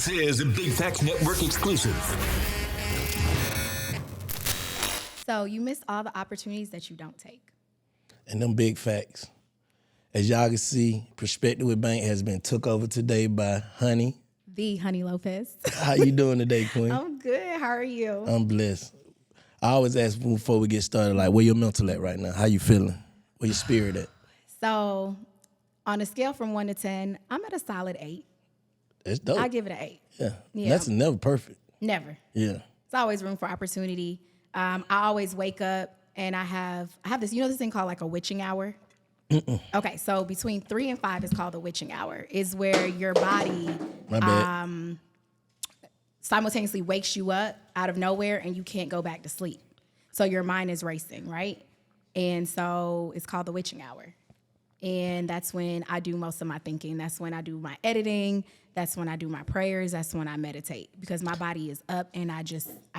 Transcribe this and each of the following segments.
This is a Big Facts Network exclusive. So you miss all the opportunities that you don't take. And them big facts. As y'all can see, Perspektives With Bank has been took over today by Honey. The Honey Lopez. How you doing today, Queen? I'm good. How are you? I'm blessed. I always ask before we get started, like, where your mental at right now? How you feeling? Where your spirit at? So on a scale from 1 to 10, I'm at a solid 8. It's dope. I give it an 8. Yeah. That's never perfect. Never. Yeah. There's always room for opportunity. I always wake up and I have this, this thing called like a witching hour? Okay, so between 3 and 5 is called the witching hour. Is where your body simultaneously wakes you up out of nowhere and you can't go back to sleep. So your mind is racing, right? And so it's called the witching hour. And that's when I do most of my thinking. That's when I do my editing. That's when I do my prayers. That's when I meditate because my body is up and I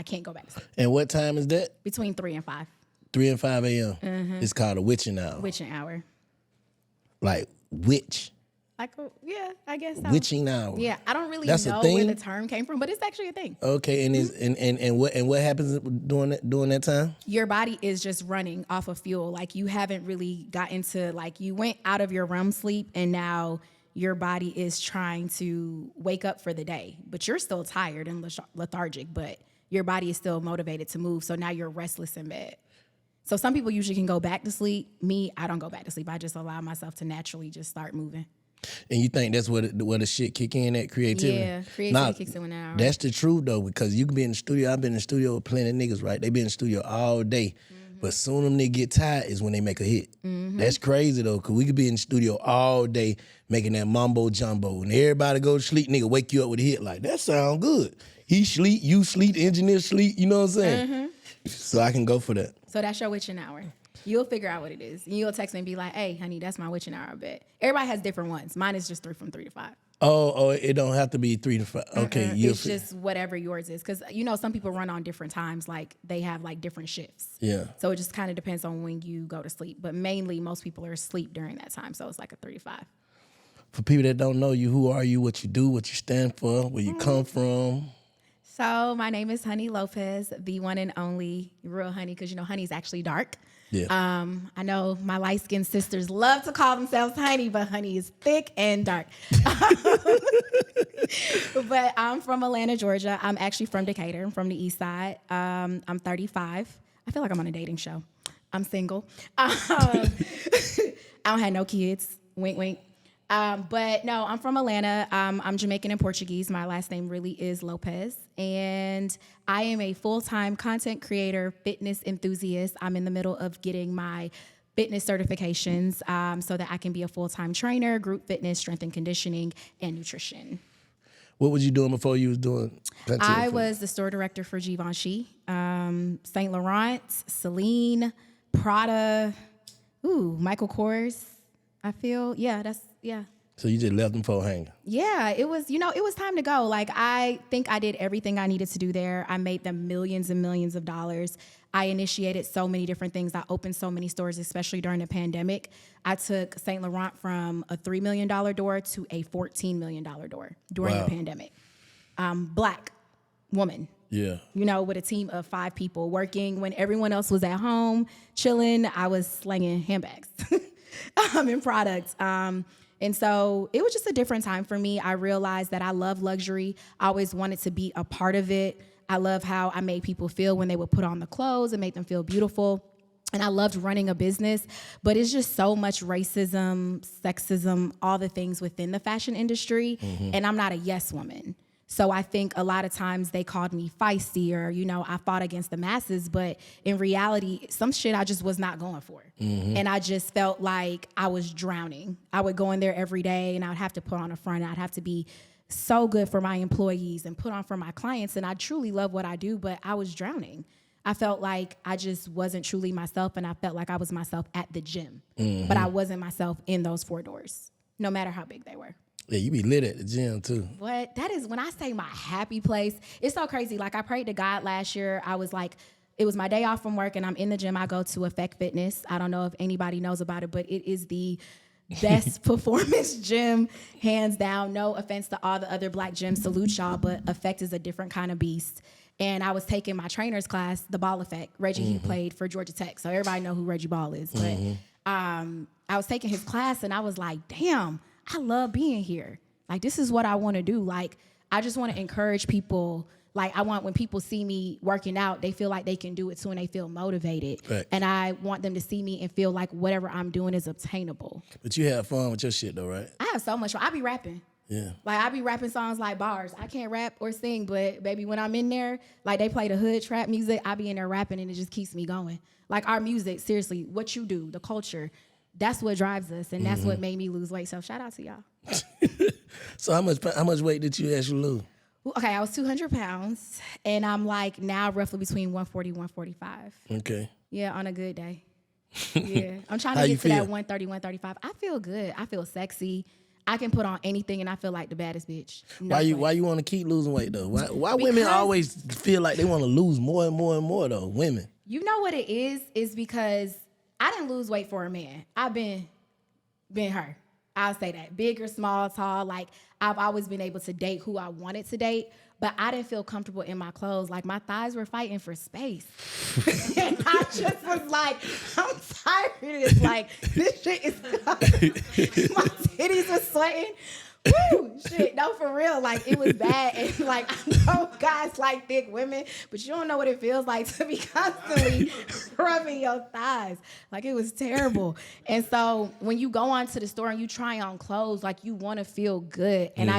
can't go back to sleep. And what time is that? Between 3 and 5. 3 and 5 a.m. It's called a witching hour. Witching hour. Like witch. Like, yeah, I guess so. Witching hour. Yeah, I don't really That's know a thing? where the term came from, but it's actually a thing. Okay, and what happens during that time? Your body is just running off of fuel. Like you haven't really gotten to, like you went out of your REM sleep and now your body is trying to wake up for the day, but you're still tired and lethargic, but your body is still motivated to move. So now you're restless in bed. So some people usually can go back to sleep. Me, I don't go back to sleep. I just allow myself to naturally just start moving. And you think that's where the shit kick in at, creativity? Yeah, creativity kicks in when hour. That's the truth, though, because you can be in the studio. I've been in the studio with plenty of niggas, right? They be in the studio all day. But soon them niggas get tired is when they make a hit. That's crazy, though, because we could be in the studio all day making that mumbo jumbo. And everybody go to sleep, nigga wake you up with a hit. Like, that sound good. He sleep, you sleep, the engineer sleep, you know what I'm saying? So I can go for that. So that's your witching hour. You'll figure out what it is. And you'll text me and be like, hey, honey, that's my witching hour, I bet. Everybody has different ones. Mine is just from 3 to 5. Oh, it don't have to be 3 to 5. Okay. It's just whatever yours is. Because, some people run on different times. Like, they have, like, different shifts. Yeah. So it just kind of depends on when you go to sleep. But mainly, most people are asleep during that time. So it's like a 3 to 5. For people that don't know you, who are you, what you do, what you stand for, where you come from? So my name is Honey Lopez, the one and only real honey, because, honey's actually dark. Yeah. I know my light-skinned sisters love to call themselves honey, but honey is thick and dark. But I'm from Atlanta, Georgia. I'm actually from Decatur. I'm from the east side. I'm 35. I feel like I'm on a dating show. I'm single. I don't have no kids. Wink, wink. But no, I'm from Atlanta. I'm Jamaican and Portuguese. My last name really is Lopez. And I am a full-time content creator, fitness enthusiast. I'm in the middle of getting my fitness certifications so that I can be a full-time trainer, group fitness, strength and conditioning, and nutrition. What was you doing before you was doing content? I was the store director for Givenchy, Saint Laurent, Celine, Prada, Michael Kors. I feel, yeah. So you just left them for hanging? Yeah, it was, it was time to go. Like, I think I did everything I needed to do there. I made them millions and millions of dollars. I initiated so many different things. I opened so many stores, especially during the pandemic. I took Saint Laurent from a $3 million door to a $14 million door during the pandemic. Black woman. Yeah. With a team of 5 people working. When everyone else was at home, chilling, I was slanging handbags. In products. And so it was just a different time for me. I realized that I love luxury. I always wanted to be a part of it. I love how I made people feel when they would put on the clothes and make them feel beautiful. And I loved running a business, but it's just so much racism, sexism, all the things within the fashion industry. And I'm not a yes woman. So I think a lot of times they called me feisty or, I fought against the masses. But in reality, some shit I just was not going for. And I just felt like I was drowning. I would go in there every day and I would have to put on a front. I'd have to be so good for my employees and put on for my clients. And I truly love what I do, but I was drowning. I felt like I just wasn't truly myself. And I felt like I was myself at the gym. But I wasn't myself in those 4 doors, no matter how big they were. Yeah, you be lit at the gym, too. What? That is, when I say my happy place, it's so crazy. Like, I prayed to God last year. I was like, it was my day off from work, and I'm in the gym. I go to Effect Fitness. I don't know if anybody knows about it, but it is the best performance gym, hands down. No offense to all the other black gyms, salute y'all, but Effect is a different kind of beast. And I was taking my trainer's class, the Ball Effect. Reggie, he played for Georgia Tech, so everybody know who Reggie Ball is. But I was taking his class, and I was like, damn, I love being here. Like, this is what I want to do. Like, I just want to encourage people. Like, I want when people see me working out, they feel like they can do it too, and they feel motivated. Right. And I want them to see me and feel like whatever I'm doing is obtainable. But you have fun with your shit, though, right? I have so much fun. I be rapping. Yeah. Like, I be rapping songs like bars. I can't rap or sing, but baby, when I'm in there, like they play the hood trap music, I be in there rapping, and it just keeps me going. Like, our music, seriously, what you do, the culture, that's what drives us, and that's what made me lose weight. So shout out to y'all. So how much weight did you actually lose? Okay, I was 200 pounds, and I'm like now roughly between 140, 145. Okay. Yeah, on a good day. Yeah, I'm trying to How get you to that feel? 130, 135. I feel good. I feel sexy. I can put on anything, and I feel like the baddest bitch. No Why you want to keep losing weight though? Why women always feel like they want to lose more and more and more though? Women. You know what it is because I didn't lose weight for a man. I've been her. I'll say that. Bigger, small, tall. Like, I've always been able to date who I wanted to date, but I didn't feel comfortable in my clothes. Like, my thighs were fighting for space. And I just was like, I'm tired of this. Like, this shit is my titties were sweating. Woo, shit, no, for real. Like, it was bad. And like, I know guys like thick women, but you don't know what it feels like to be constantly rubbing your thighs. Like, it was terrible. And so when you go onto the store and you try on clothes, like, you want to feel good. And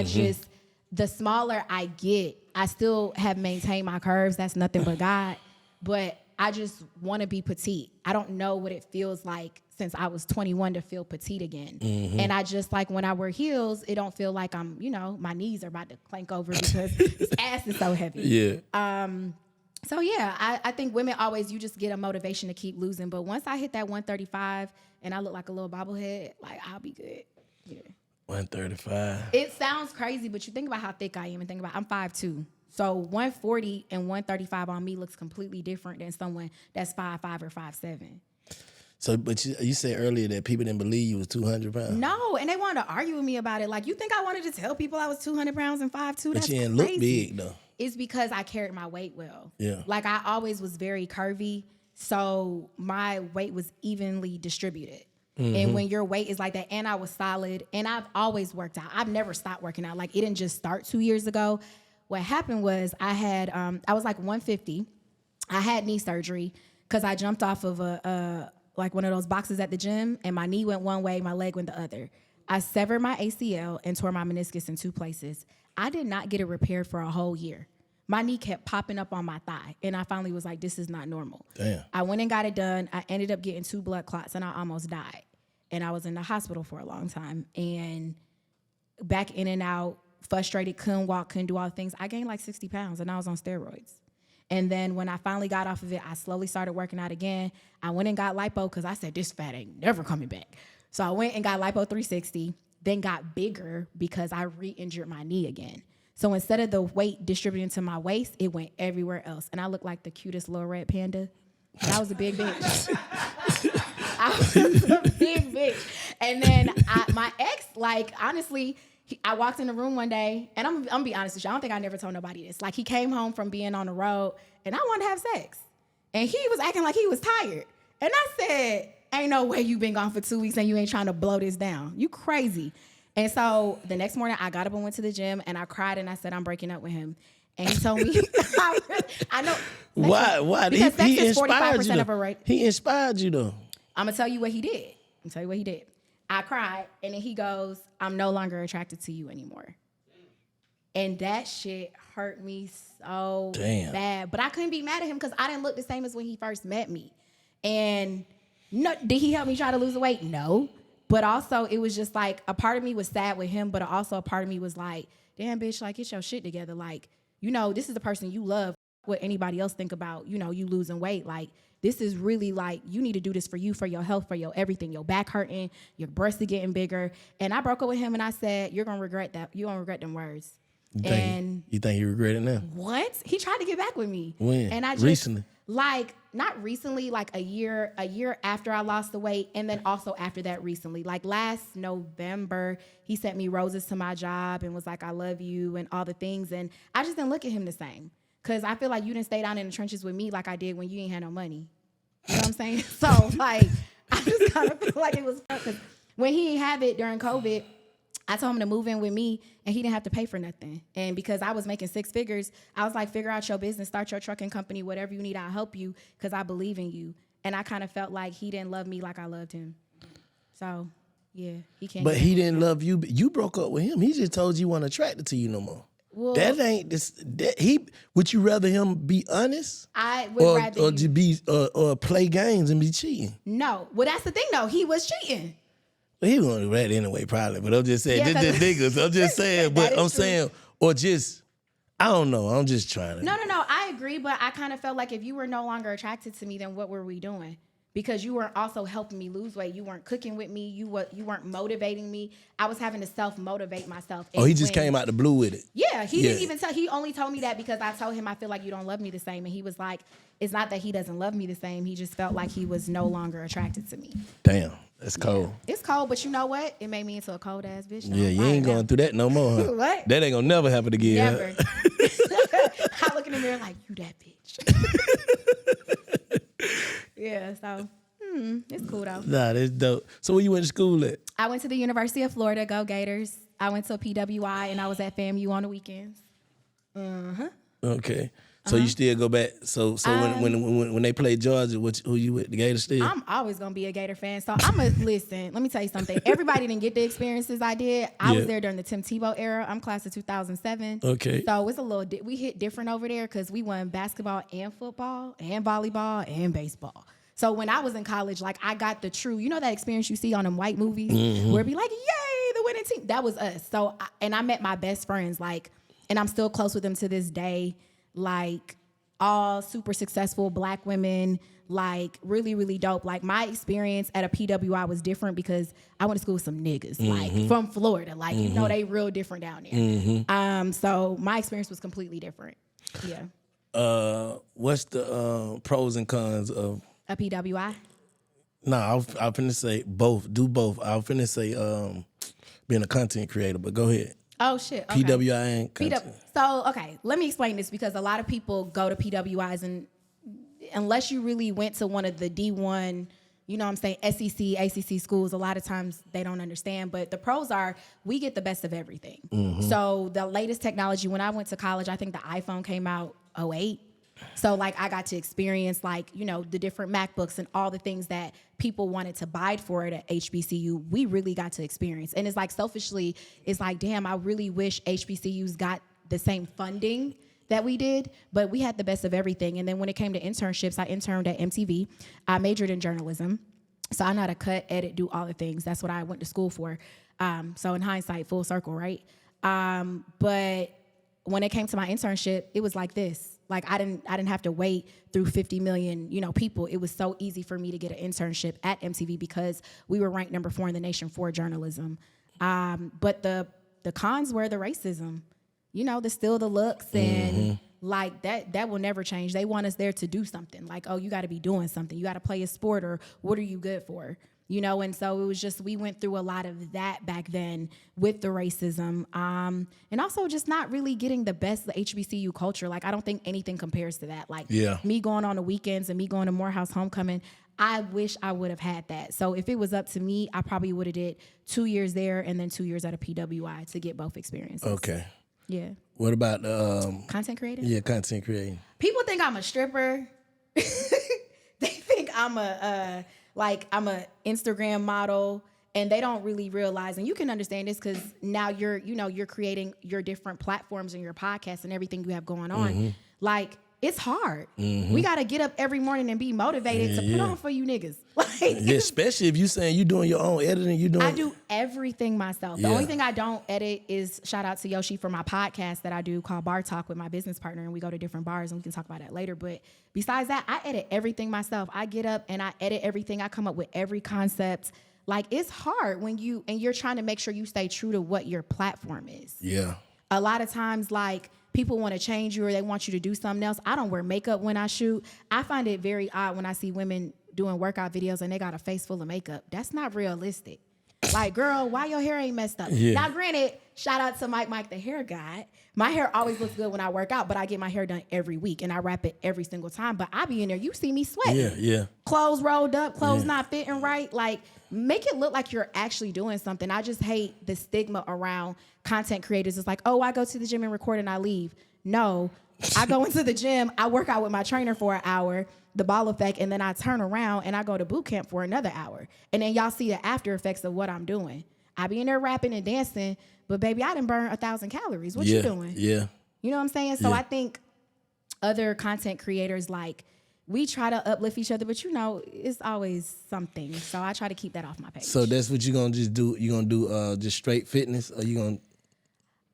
the smaller I get, I still have maintained my curves. That's nothing but God. But I just want to be petite. I don't know what it feels like since I was 21 to feel petite again. And I just, like, when I wear heels, it don't feel like I'm, my knees are about to clank over because this ass is so heavy. Yeah. So yeah, I think women always, you just get a motivation to keep losing. But once I hit that 135 and I look like a little bobblehead, like, I'll be good. Yeah. 135. It sounds crazy, but you think about how thick I am and think about I'm 5'2". So 140 and 135 on me looks completely different than someone that's 5'5" or 5'7". So, but you said earlier that people didn't believe you was 200 pounds. No, and they wanted to argue with me about it. Like, you think I wanted to tell people I was 200 pounds and 5'2"? But you didn't look big, though. It's because I carried my weight well. Yeah. Like, I always was very curvy, so my weight was evenly distributed. And when your weight is like that, and I was solid, and I've always worked out. I've never stopped working out. Like, it didn't just start 2 years ago. What happened was I was like 150. I had knee surgery because I jumped off of like one of those boxes at the gym, and my knee went one way, my leg went the other. I severed my ACL and tore my meniscus in 2 places. I did not get it repaired for a whole year. My knee kept popping up on my thigh, and I finally was like, this is not normal. Damn. I went and got it done. I ended up getting 2 blood clots, and I almost died. And I was in the hospital for a long time, and back in and out, frustrated, couldn't walk, couldn't do all the things. I gained like 60 pounds, and I was on steroids. And then when I finally got off of it, I slowly started working out again. I went and got lipo because I said, this fat ain't never coming back. So I went and got lipo 360, then got bigger because I re-injured my knee again. So instead of the weight distributing to my waist, it went everywhere else. And I looked like the cutest little red panda. And I was a big bitch. I was a big bitch. And then my ex, like, honestly, I walked in the room one day, and I'm gonna be honest with you, I don't think I never told nobody this. Like, he came home from being on the road, and I wanted to have sex. And he was acting like he was tired. And I said, ain't no way you been gone for 2 weeks and you ain't trying to blow this down. You crazy. And so the next morning, I got up and went to the gym, and I cried, and I said, I'm breaking up with him. And he told me, I know. Why? Because sex He is inspired 45% you, of a rate. He inspired you, though. I'm going to tell you what he did. I cried, and then he goes, I'm no longer attracted to you anymore. And that shit hurt me so bad. But I couldn't be mad at him because I didn't look the same as when he first met me. And no, did he help me try to lose the weight? No. But also, it was just like, a part of me was sad with him, but also a part of me was like, damn, bitch, like, get your shit together. Like, this is the person you love. What anybody else think about, you losing weight. Like, this is really like, you need to do this for you, for your health, for your everything. Your back hurting, your breasts are getting bigger. And I broke up with him, and I said, you're going to regret that. You're going to regret them words. You think you regret it now? What? He tried to get back with me. When? And I just, recently? Like, not recently, like a year after I lost the weight, and then also after that recently. Like last November, he sent me roses to my job and was like, I love you and all the things. And I just didn't look at him the same. Because I feel like you didn't stay down in the trenches with me like I did when you ain't had no money. You know what I'm saying? So, like, I just kind of feel like it was fun. Because when he didn't have it during COVID, I told him to move in with me, and he didn't have to pay for nothing. And because I was making 6 figures, I was like, figure out your business, start your trucking company, whatever you need, I'll help you because I believe in you. And I kind of felt like he didn't love me like I loved him. So, yeah, he can't. But he didn't love you. You broke up with him. He just told you wasn't attracted to you no more. Well, that ain't this. Would you rather him be honest? I would rather or to be or play games and be cheating. No, well that's the thing though. He was cheating. Well, he wasn't rat anyway, probably. But I'm just saying, just niggas. I'm just saying, but I'm saying, or just I don't know. I'm just trying to. No. I agree, but I kind of felt like if you were no longer attracted to me, then what were we doing? Because you weren't also helping me lose weight. You weren't cooking with me. You weren't motivating me. I was having to self-motivate myself. Oh, he just came out the blue with it. Yeah, he didn't even tell. He only told me that because I told him I feel like you don't love me the same. And he was like, it's not that he doesn't love me the same. He just felt like he was no longer attracted to me. Damn, that's cold. Yeah. It's cold, but you know what? It made me into a cold-ass bitch. Yeah, you ain't going through that no more, huh? What? That ain't gonna never happen again. Never. I look in the mirror like, you that bitch. Yeah, so it's cool though. Nah, that's dope. So where you went to school at? I went to the University of Florida, go Gators. I went to PWI and I was at FAMU on the weekends. Okay. So you still go back. So when they play Georgia, who you with? The Gators still? I'm always gonna be a Gator fan. So I'm a listen. Let me tell you something. Everybody didn't get the experiences I did. I was there during the Tim Tebow era. I'm class of 2007. Okay. So it's a little. We hit different over there because we won basketball and football and volleyball and baseball. So when I was in college, like I got the true, you know that experience you see on them white movies where it be like, yay, the winning team. That was us. So I met my best friends, like, and I'm still close with them to this day. Like all super successful Black women, like really, really dope. Like my experience at a PWI was different because I went to school with some niggas, like from Florida. Like, you know, they real different down there. So my experience was completely different. Yeah. What's the pros and cons of a PWI? No, I was finna say both. Do both. I was finna say being a content creator, but go ahead. Oh, shit. Okay. PWI and content. So, okay, let me explain this because a lot of people go to PWIs and unless you really went to one of the D1, you know what I'm saying, SEC, ACC schools, a lot of times they don't understand. But the pros are we get the best of everything. So the latest technology, when I went to college, I think the iPhone came out 2008. So, like, I got to experience, like, you know, the different MacBooks and all the things that people wanted to buy for it at HBCU. We really got to experience. And it's like, selfishly, it's like, damn, I really wish HBCUs got the same funding that we did, but we had the best of everything. And then when it came to internships, I interned at MTV. I majored in journalism. So I know how to cut, edit, do all the things. That's what I went to school for. So in hindsight, full circle, right? But when it came to my internship, it was like this. Like I didn't have to wait through 50 million, you know, people. It was so easy for me to get an internship at MTV because we were ranked number 4 in the nation for journalism. But the cons were the racism, you know, the looks and like that will never change. They want us there to do something. Like, oh, you got to be doing something. You got to play a sport, or what are you good for? You know, and so it was just, we went through a lot of that back then with the racism. And also just not really getting the best of the HBCU culture. Like, I don't think anything compares to that. Like, me going on the weekends and me going to Morehouse Homecoming, I wish I would have had that. So if it was up to me, I probably would have did 2 years there and then 2 years at a PWI to get both experiences. Okay. Yeah. What about content creating? Yeah, content creating. People think I'm a stripper. They think I'm a Instagram model, and they don't really realize, and you can understand this because now you're creating your different platforms and your podcasts and everything you have going on. Like, it's hard. We got to get up every morning and be motivated to put on for you niggas. Like, especially if you saying you doing your own editing. I do everything myself. The only thing I don't edit is, shout out to Yoshi for my podcast that I do called Bar Talk with my business partner, and we go to different bars and we can talk about that later. But besides that, I edit everything myself. I get up and I edit everything. I come up with every concept. Like, it's hard when you're trying to make sure you stay true to what your platform is. Yeah. A lot of times, like, people want to change you or they want you to do something else. I don't wear makeup when I shoot. I find it very odd when I see women doing workout videos and they got a face full of makeup. That's not realistic. Like, girl, why your hair ain't messed up? Yeah. Now, granted, shout out to Mike the hair guy. My hair always looks good when I work out, but I get my hair done every week and I wrap it every single time. But I be in there, you see me sweating. Yeah. Clothes rolled up, clothes not fitting right. Like, make it look like you're actually doing something. I just hate the stigma around content creators. It's like, oh, I go to the gym and record and I leave. No, I go into the gym, I work out with my trainer for an hour, the ball effect, and then I turn around and I go to boot camp for another hour. And then y'all see the after effects of what I'm doing. I be in there rapping and dancing, but baby, I done burn 1,000 calories. What you doing? Yeah. You know what I'm saying? So I think other content creators, like, we try to uplift each other, but you know, it's always something. So I try to keep that off my page. So that's what you're gonna just do? You're gonna do just straight fitness, or you gonna?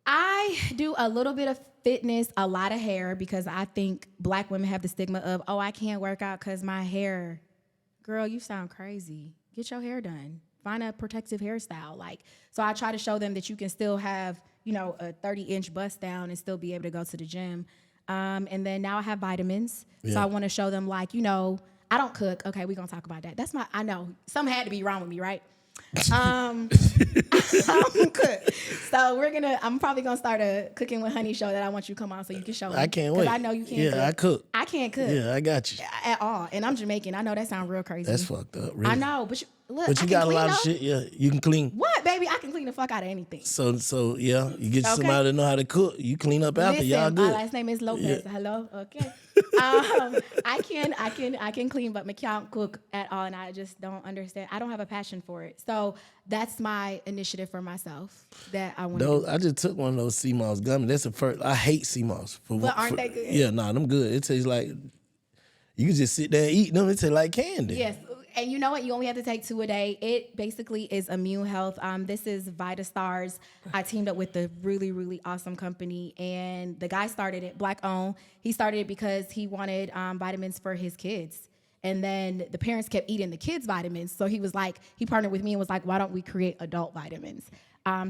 I do a little bit of fitness, a lot of hair, because I think Black women have the stigma of, oh, I can't work out because my hair. Girl, you sound crazy. Get your hair done. Find a protective hairstyle. Like, so I try to show them that you can still have, you know, a 30-inch bust down and still be able to go to the gym. And then now I have vitamins. So I want to show them, like, you know, I don't cook. Okay, we're going to talk about that. That's I know. Something had to be wrong with me, right? I don't cook. So I'm probably going to start a Cooking with Honey show that I want you to come on so you can show me. I can't wait. I know you can't cook. Yeah, I cook. I can't cook. Yeah, I got you. At all. And I'm Jamaican. I know that sounds real crazy. That's fucked up, really. I know, but look, But you got a lot of shit, yeah. You can clean. What, baby? I can clean the fuck out of anything. So yeah, you get somebody to know how to cook. You clean up after. Listen, y'all good. my last name is Lopez. Yeah. Hello, okay. I can clean, but I can't cook at all, and I just don't understand. I don't have a passion for it. So that's my initiative for myself that I want to do. I just took one of those sea moss gummies. That's the first. I hate sea moss. But aren't they good? Yeah, them good. It tastes like you can just sit there and eat them. It tastes like candy. Yes. And you know what? You only have to take 2 a day. It basically is immune health. This is VitaStars. I teamed up with a really, really awesome company. And the guy started it, Black owned. He started it because he wanted vitamins for his kids. And then the parents kept eating the kids' vitamins. So he was like, he partnered with me and was like, why don't we create adult vitamins?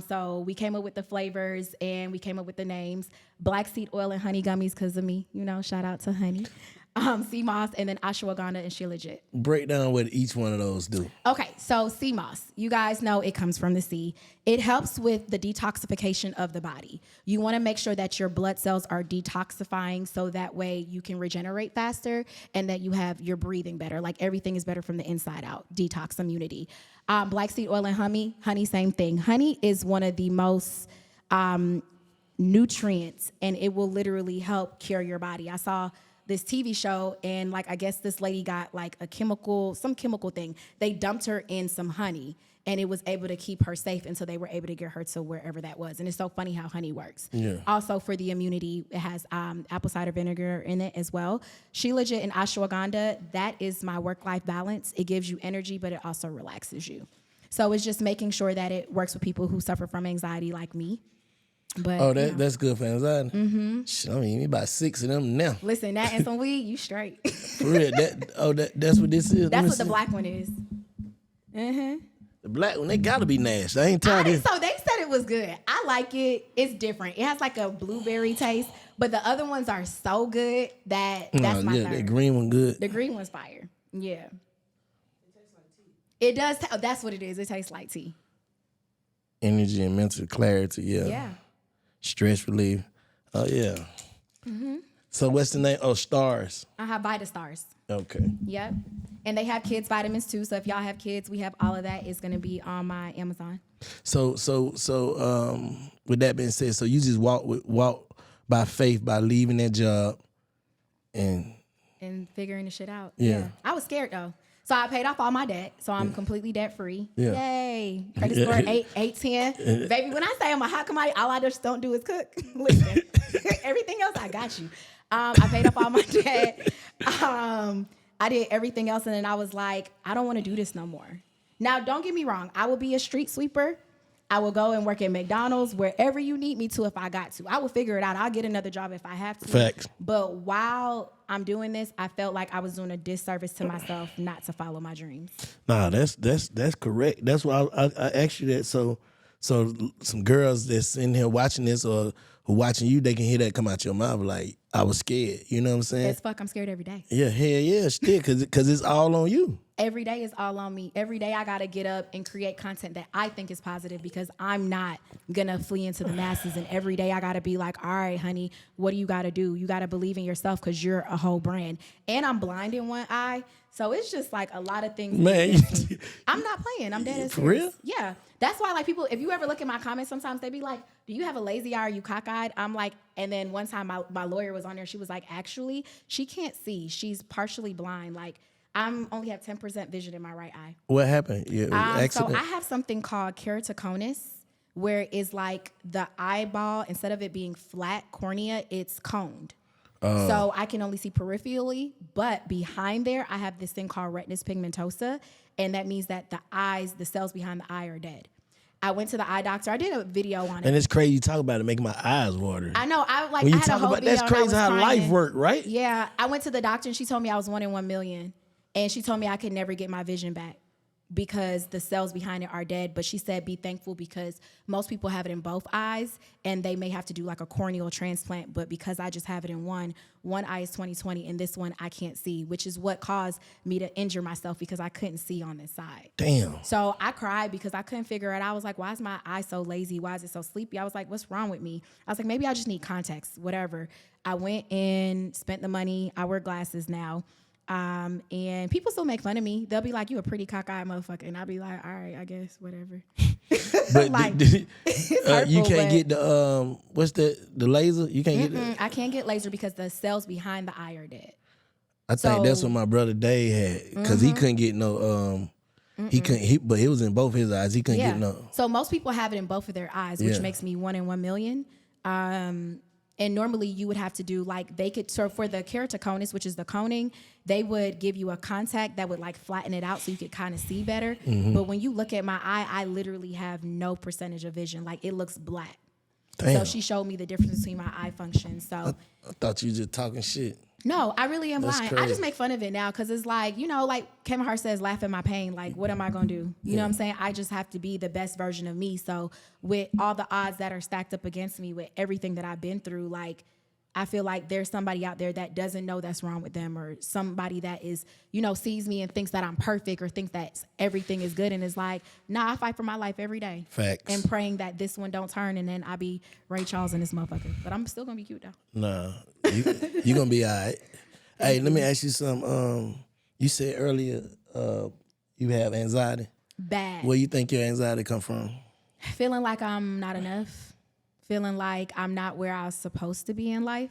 So we came up with the flavors and we came up with the names. Black seed oil and honey gummies because of me. You know, shout out to honey. Sea moss, and then ashwagandha and shilajit. Break down what each one of those do. Okay, so sea moss. You guys know it comes from the sea. It helps with the detoxification of the body. You want to make sure that your blood cells are detoxifying so that way you can regenerate faster and that you're breathing better. Like, everything is better from the inside out. Detox immunity. Black seed oil and honey, same thing. Honey is one of the most nutrients, and it will literally help cure your body. I saw this TV show, and like, I guess this lady got like some chemical thing. They dumped her in some honey, and it was able to keep her safe until they were able to get her to wherever that was. And it's so funny how honey works. Yeah. Also, for the immunity, it has apple cider vinegar in it as well. Shilajit and ashwagandha, that is my work-life balance. It gives you energy, but it also relaxes you. So it's just making sure that it works with people who suffer from anxiety like me. But, that's good for anxiety. Mm-hmm. I mean, about 6 of them now. Listen, that and some weed, you straight. For real, that's what this is. That's what the black one is. Mm-hmm. The black one, they gotta be nasty. I ain't tired of it. So they said it was good. I like it. It's different. It has like a blueberry taste, but the other ones are so good that's my third. The green one good. The green one's fire. Yeah. It tastes like tea. It does. That's what it is. It tastes like tea. Energy and mental clarity. Yeah. Yeah. Stress relief. Oh, yeah. Mm-hmm. So what's the name? Oh, Stars. I have VitaStars. Okay. Yep. And they have kids vitamins too. So if y'all have kids, we have all of that. It's going to be on my Amazon. So with that being said, so you just walk by faith by leaving that job and figuring the shit out. Yeah. I was scared though. So I paid off all my debt, so I'm completely debt-free. Yeah. Yay. Credit score 810. Baby, when I say I'm a hot commodity, all I just don't do is cook. Listen, everything else, I got you. I paid off all my debt. I did everything else, and then I was like, I don't want to do this no more. Now, don't get me wrong. I will be a street sweeper. I will go and work at McDonald's, wherever you need me to if I got to. I will figure it out. I'll get another job if I have to. Facts. But while I'm doing this, I felt like I was doing a disservice to myself not to follow my dreams. Nah, that's correct. That's why I asked you that. So some girls that's in here watching this or who watching you, they can hear that come out your mouth like, I was scared. You know what I'm saying? As fuck, I'm scared every day. Yeah, hell yeah, still, because it's all on you. Every day is all on me. Every day I got to get up and create content that I think is positive because I'm not going to flee into the masses. And every day I got to be like, all right, honey, what do you got to do? You got to believe in yourself because you're a whole brand. And I'm blind in one eye. So it's just like a lot of things. Man, I'm not playing. I'm dead as for real? Yeah. That's why like people, if you ever look at my comments, sometimes they be like, do you have a lazy eye? Are you cockeyed? I'm like, and then one time my lawyer was on there. She was like, actually, she can't see. She's partially blind. Like, I'm only have 10% vision in my right eye. What happened? Yeah, So accident? I have something called keratoconus, where it's like the eyeball, instead of it being flat cornea, it's coned. So I can only see peripherally, but behind there, I have this thing called retinitis pigmentosa, and that means that the cells behind the eye are dead. I went to the eye doctor. I did a video on it. And it's crazy you talk about it, making my eyes water. I know. When you I had talk a whole about video that's crazy how crying. life work, right? Yeah. I went to the doctor and she told me I was 1 in 1 million. And she told me I could never get my vision back because the cells behind it are dead. But she said, be thankful because most people have it in both eyes and they may have to do like a corneal transplant. But because I just have it in one eye is 20/20 and this one I can't see, which is what caused me to injure myself because I couldn't see on this side. Damn. So I cried because I couldn't figure it out. I was like, why is my eye so lazy? Why is it so sleepy? I was like, what's wrong with me? I was like, maybe I just need contacts, whatever. I went in, spent the money. I wear glasses now. And people still make fun of me. They'll be like, you a pretty cockeyed motherfucker. And I'll be like, all right, I guess, whatever. But like, you can't get the, what's the laser? You can't get that? I can't get laser because the cells behind the eye are dead. I think that's what my brother Dave had, because he couldn't get no, but it was in both his eyes. He couldn't get no. So most people have it in both of their eyes, which makes me 1 in 1 million. And normally you would have to do so for the keratoconus, which is the coning, they would give you a contact that would like flatten it out so you could kind of see better. Mm-hmm. But when you look at my eye, I literally have no percentage of vision. Like it looks black. Damn. So she showed me the difference between my eye function. So I thought you were just talking shit. No, I really am blind. Crazy. I just make fun of it now because it's like, like Kevin Hart says, laugh at my pain. Like, what am I going to do? You know what I'm saying? I just have to be the best version of me. So with all the odds that are stacked up against me, with everything that I've been through, like, I feel like there's somebody out there that doesn't know that's wrong with them, or somebody that is, sees me and thinks that I'm perfect or thinks that everything is good and is like, nah, I fight for my life every day. Facts. And praying that this one don't turn and then I be Ray Charles in this motherfucker. But I'm still going to be cute though. Nah, you going to be all right. Hey, let me ask you something. You said earlier you have anxiety. Bad. Where you think your anxiety come from? Feeling like I'm not enough. Feeling like I'm not where I was supposed to be in life.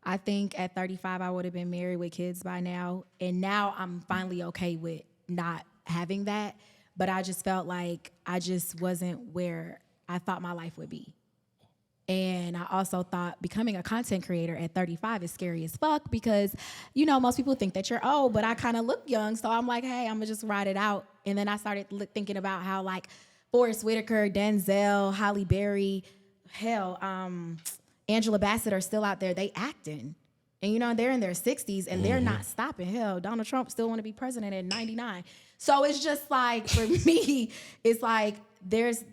I think at 35, I would have been married with kids by now. And now I'm finally okay with not having that. But I just felt like I just wasn't where I thought my life would be. And I also thought becoming a content creator at 35 is scary as fuck because, most people think that you're old, but I kind of look young. So I'm like, hey, I'm going to just ride it out. And then I started thinking about how like Forrest Whitaker, Denzel, Halle Berry, hell, Angela Bassett are still out there. They acting. And, they're in their 60s and they're not stopping. Hell, Donald Trump still want to be president at 99. So it's just like, for me, it's like there's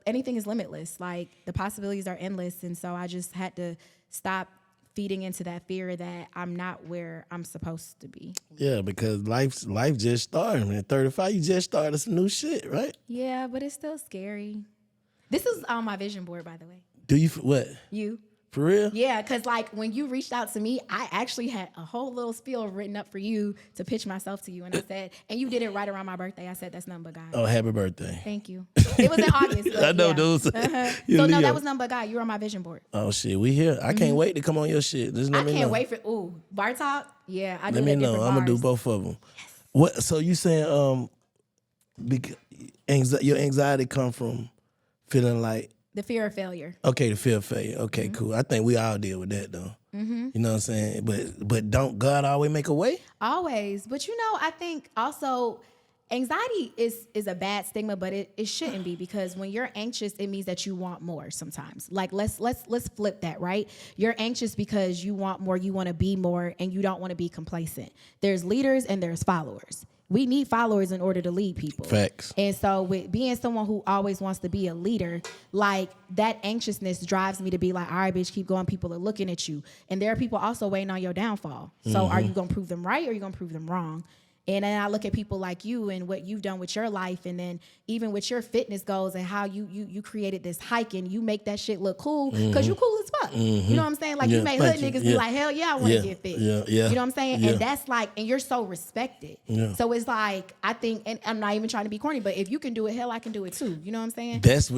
anything is limitless. Like the possibilities are endless. And so I just had to stop feeding into that fear that I'm not where I'm supposed to be. Yeah, because life just started. At 35, you just started some new shit, right? Yeah, but it's still scary. This is on my vision board, by the way. Do you, what? You. For real? Yeah, because like when you reached out to me, I actually had a whole little spiel written up for you to pitch myself to you. And I said, and you did it right around my birthday. I said, that's nothing but God. Oh, happy birthday. Thank you. It was in August. I know those. So no, that was nothing but God. You were on my vision board. Oh, shit. We here. I can't wait to come on your shit. Just let me know. I can't wait for, bar talk? Yeah, I do. Let me know. I'm going to do both of them. Yes. What? So you saying your anxiety come from feeling like, the fear of failure. Okay, the fear of failure. Okay, cool. I think we all deal with that though. Mm-hmm. You know what I'm saying? But don't God always make a way? Always. But I think also anxiety is a bad stigma, but it shouldn't be, because when you're anxious, it means that you want more sometimes. Like let's flip that, right? You're anxious because you want more, you want to be more, and you don't want to be complacent. There's leaders and there's followers. We need followers in order to lead people. Facts. And so with being someone who always wants to be a leader, like that anxiousness drives me to be like, all right, bitch, keep going. People are looking at you. And there are people also waiting on your downfall. So are you going to prove them right or are you going to prove them wrong? And then I look at people like you and what you've done with your life, and then even with your fitness goals and how you created this hike and you make that shit look cool because you cool as fuck. You know what I'm saying? Like you make hood niggas be like, hell yeah, I want to get fit. You know what I'm saying? And that's like, and you're so respected. So it's like, I think, and I'm not even trying to be corny, but if you can do it, hell, I can do it too. You know what I'm saying? That's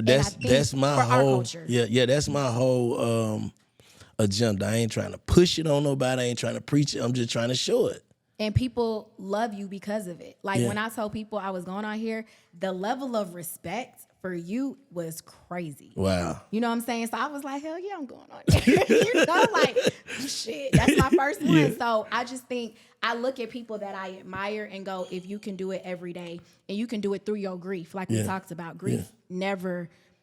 my whole culture. Yeah, that's my whole agenda. I ain't trying to push it on nobody. I ain't trying to preach it. I'm just trying to show it. And people love you because of it. Like when I told people I was going on here, the level of respect for you was crazy. Wow. You know what I'm saying? So I was like, hell yeah, I'm going on here. You know, like, shit, that's my first one. So I just think, I look at people that I admire and go, if you can do it every day and you can do it through your grief, like we talked about, grief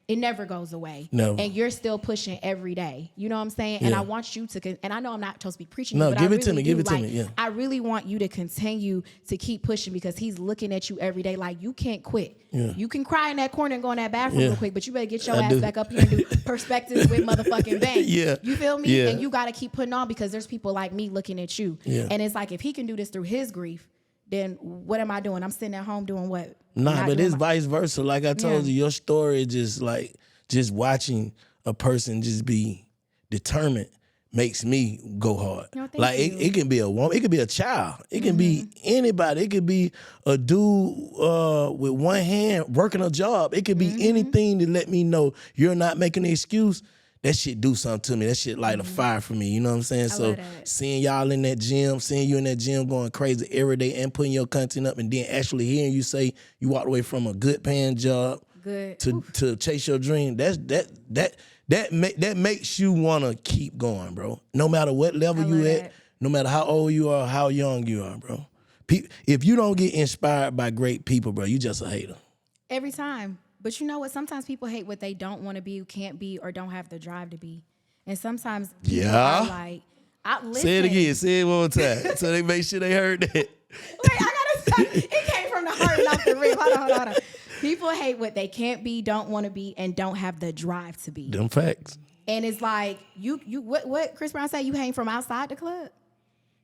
it never goes away. No. And you're still pushing every day. You know what I'm saying? And I want you to, and I know I'm not supposed to be preaching. No, but give I it to me. Give it to me. Yeah. I really want you to continue to keep pushing because he's looking at you every day. Like you can't quit. Yeah. You can cry in that corner and go in that bathroom real quick, but you better get your ass back up here and do Perspektives with motherfucking Bank. You feel me? Yeah. And you got to keep putting on because there's people like me looking at you. Yeah. And it's like, if he can do this through his grief, then what am I doing? I'm sitting at home doing what? Nah, but it's vice versa. Like I told you, your story is just like, just watching a person just be determined makes me go hard. No, like it can be a woman, it can be a child, it can be anybody, it could be a dude with one hand working a job, it could be anything to let me know you're not making an excuse. That shit do something to me. That shit light a fire for me. You know what I'm saying? So seeing y'all in that gym, seeing you in that gym going crazy every day and putting your content up and then actually hearing you say you walked away from a good paying job to chase your dream, that makes you want to keep going, bro. No matter what level you at, no matter how old you are, how young you are, bro. If you don't get inspired by great people, bro, you just a hater. Every time. But you know what? Sometimes people hate what they don't want to be, can't be, or don't have the drive to be. And sometimes people are like, listen. Say it again. Say it one more time so they make sure they heard that. Wait, I got to say, it came from the heart, not the rib. Hold on. People hate what they can't be, don't want to be, and don't have the drive to be. Them facts. And it's like, what Chris Brown said, you hang from outside the club?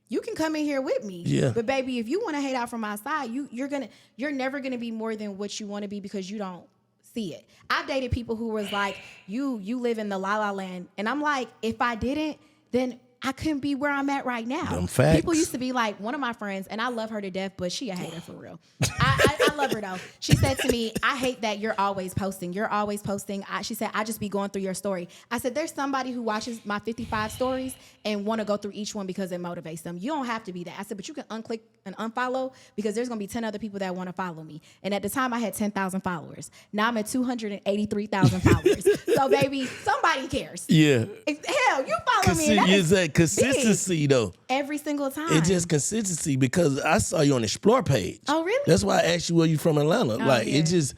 You can come in here with me. Yeah. But baby, if you want to hate out from outside, you're never gonna be more than what you want to be because you don't see it. I've dated people who was like, you live in the la la land. And I'm like, if I didn't, then I couldn't be where I'm at right now. Them facts. People used to be like, one of my friends, and I love her to death, but she a hater for real. I love her though. She said to me, I hate that you're always posting. She said, I just be going through your story. I said, there's somebody who watches my 55 stories and want to go through each one because it motivates them. You don't have to be that. I said, but you can unclick and unfollow because there's going to be 10 other people that want to follow me. And at the time I had 10,000 followers. Now I'm at 283,000 followers. So baby, somebody cares. Yeah. Hell, you follow me. And that is consistency big. Though. Every single time. It's just consistency because I saw you on the Explore page. Oh, really? That's why I asked you where you from Atlanta. It just,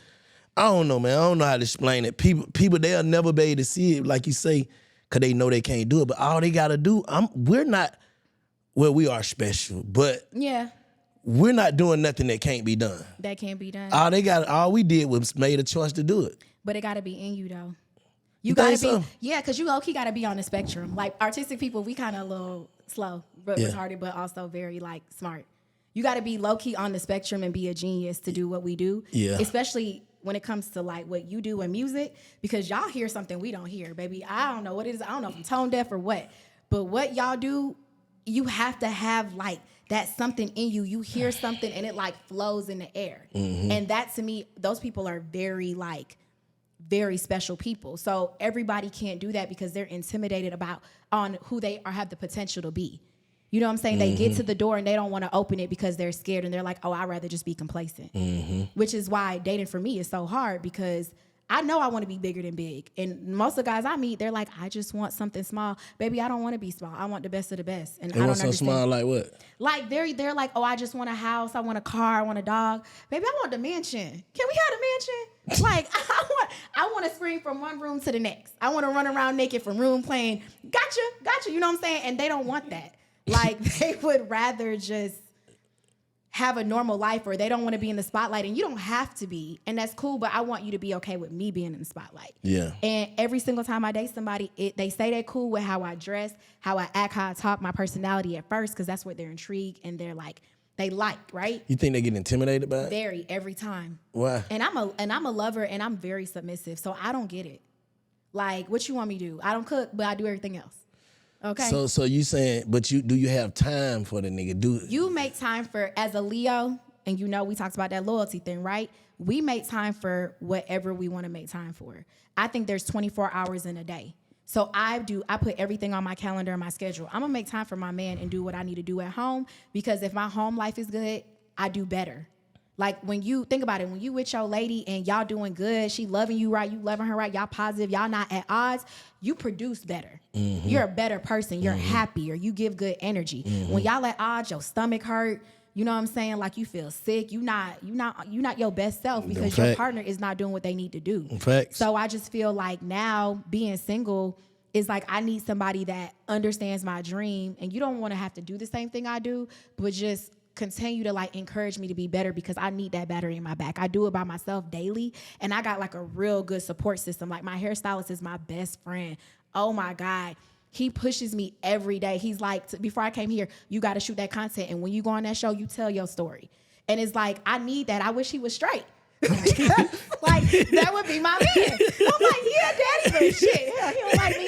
I don't know, man. I don't know how to explain it. People, they'll never be able to see it like you say because they know they can't do it. But all they got to do, we're not, well, we are special, but we're not doing nothing that can't be done. That can't be done. All we did was made a choice to do it. But it got to be in you, though. You gotta be, because you low-key gotta be on the spectrum. Like artistic people, we kind of a little slow, but retarded, but also very like smart. You gotta be low-key on the spectrum and be a genius to do what we do. Yeah. Especially when it comes to like what you do in music, because y'all hear something we don't hear, baby. I don't know what it is. I don't know if I'm tone deaf or what, but what y'all do, you have to have like that something in you. You hear something and it like flows in the air, and that to me, those people are very special people. So everybody can't do that because they're intimidated on who they are, have the potential to be. You know what I'm saying? They get to the door and they don't want to open it because they're scared and they're like, oh, I'd rather just be complacent. Which is why dating for me is so hard because I know I want to be bigger than big. And most of the guys I meet, they're like, I just want something small. Baby, I don't want to be small. I want the best of the best. And I don't understand. So small like what? Like they're like, oh, I just want a house. I want a car. I want a dog. Baby, I want the mansion. Can we have the mansion? Like I want to scream from one room to the next. I want to run around naked from room playing, gotcha. You know what I'm saying? And they don't want that. Like they would rather just have a normal life or they don't want to be in the spotlight, and you don't have to be, and that's cool, but I want you to be okay with me being in the spotlight. Yeah. And every single time I date somebody, they say they're cool with how I dress, how I act, how I talk, my personality at first, because that's what they're intrigued and they're like, they like, right? You think they get intimidated by it? Very, every time. Why? And I'm a lover, and I'm very submissive, so I don't get it. Like, what you want me to do? I don't cook, but I do everything else. Okay. So you saying, but do you have time for the nigga? You make time for, as a Leo, and you know we talked about that loyalty thing, right? We make time for whatever we want to make time for. I think there's 24 hours in a day. So I put everything on my calendar and my schedule. I'm gonna make time for my man and do what I need to do at home, because if my home life is good, I do better. Like, when you think about it, when you with your lady and y'all doing good, she loving you right, you loving her right, y'all positive, y'all not at odds, you produce better. Mm-hmm. You're a better person. You're happier. You give good energy. Mm-hmm. When y'all at odds, your stomach hurt. You know what I'm saying? Like, you feel sick. You're not your best self, because your partner is not doing what they need to do. Facts. So I just feel like now being single is like, I need somebody that understands my dream, and you don't want to have to do the same thing I do, but just continue to like encourage me to be better, because I need that battery in my back. I do it by myself daily, and I got like a real good support system. Like, my hairstylist is my best friend. Oh my God. He pushes me every day. He's like, before I came here, you got to shoot that content. And when you go on that show, you tell your story. And it's like, I need that. I wish he was straight. Like, that would be my man. I'm like, yeah, daddy, but shit, hell, he don't like me.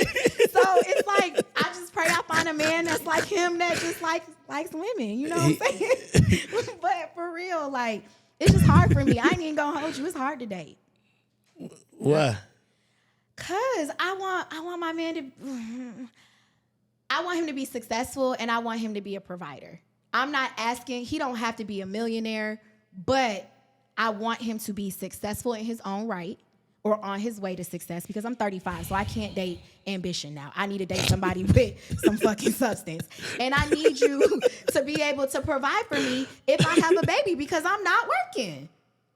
So it's like, I just pray I find a man that's like him, that just likes women. You know what I'm saying? But for real, like, it's just hard for me. I ain't even gonna hold you. It's hard to date. Why? Cause I want my man to, I want him to be successful, and I want him to be a provider. I'm not asking, he don't have to be a millionaire, but I want him to be successful in his own right, or on his way to success, because I'm 35, so I can't date ambition now. I need to date somebody with some fucking substance. And I need you to be able to provide for me if I have a baby, because I'm not working.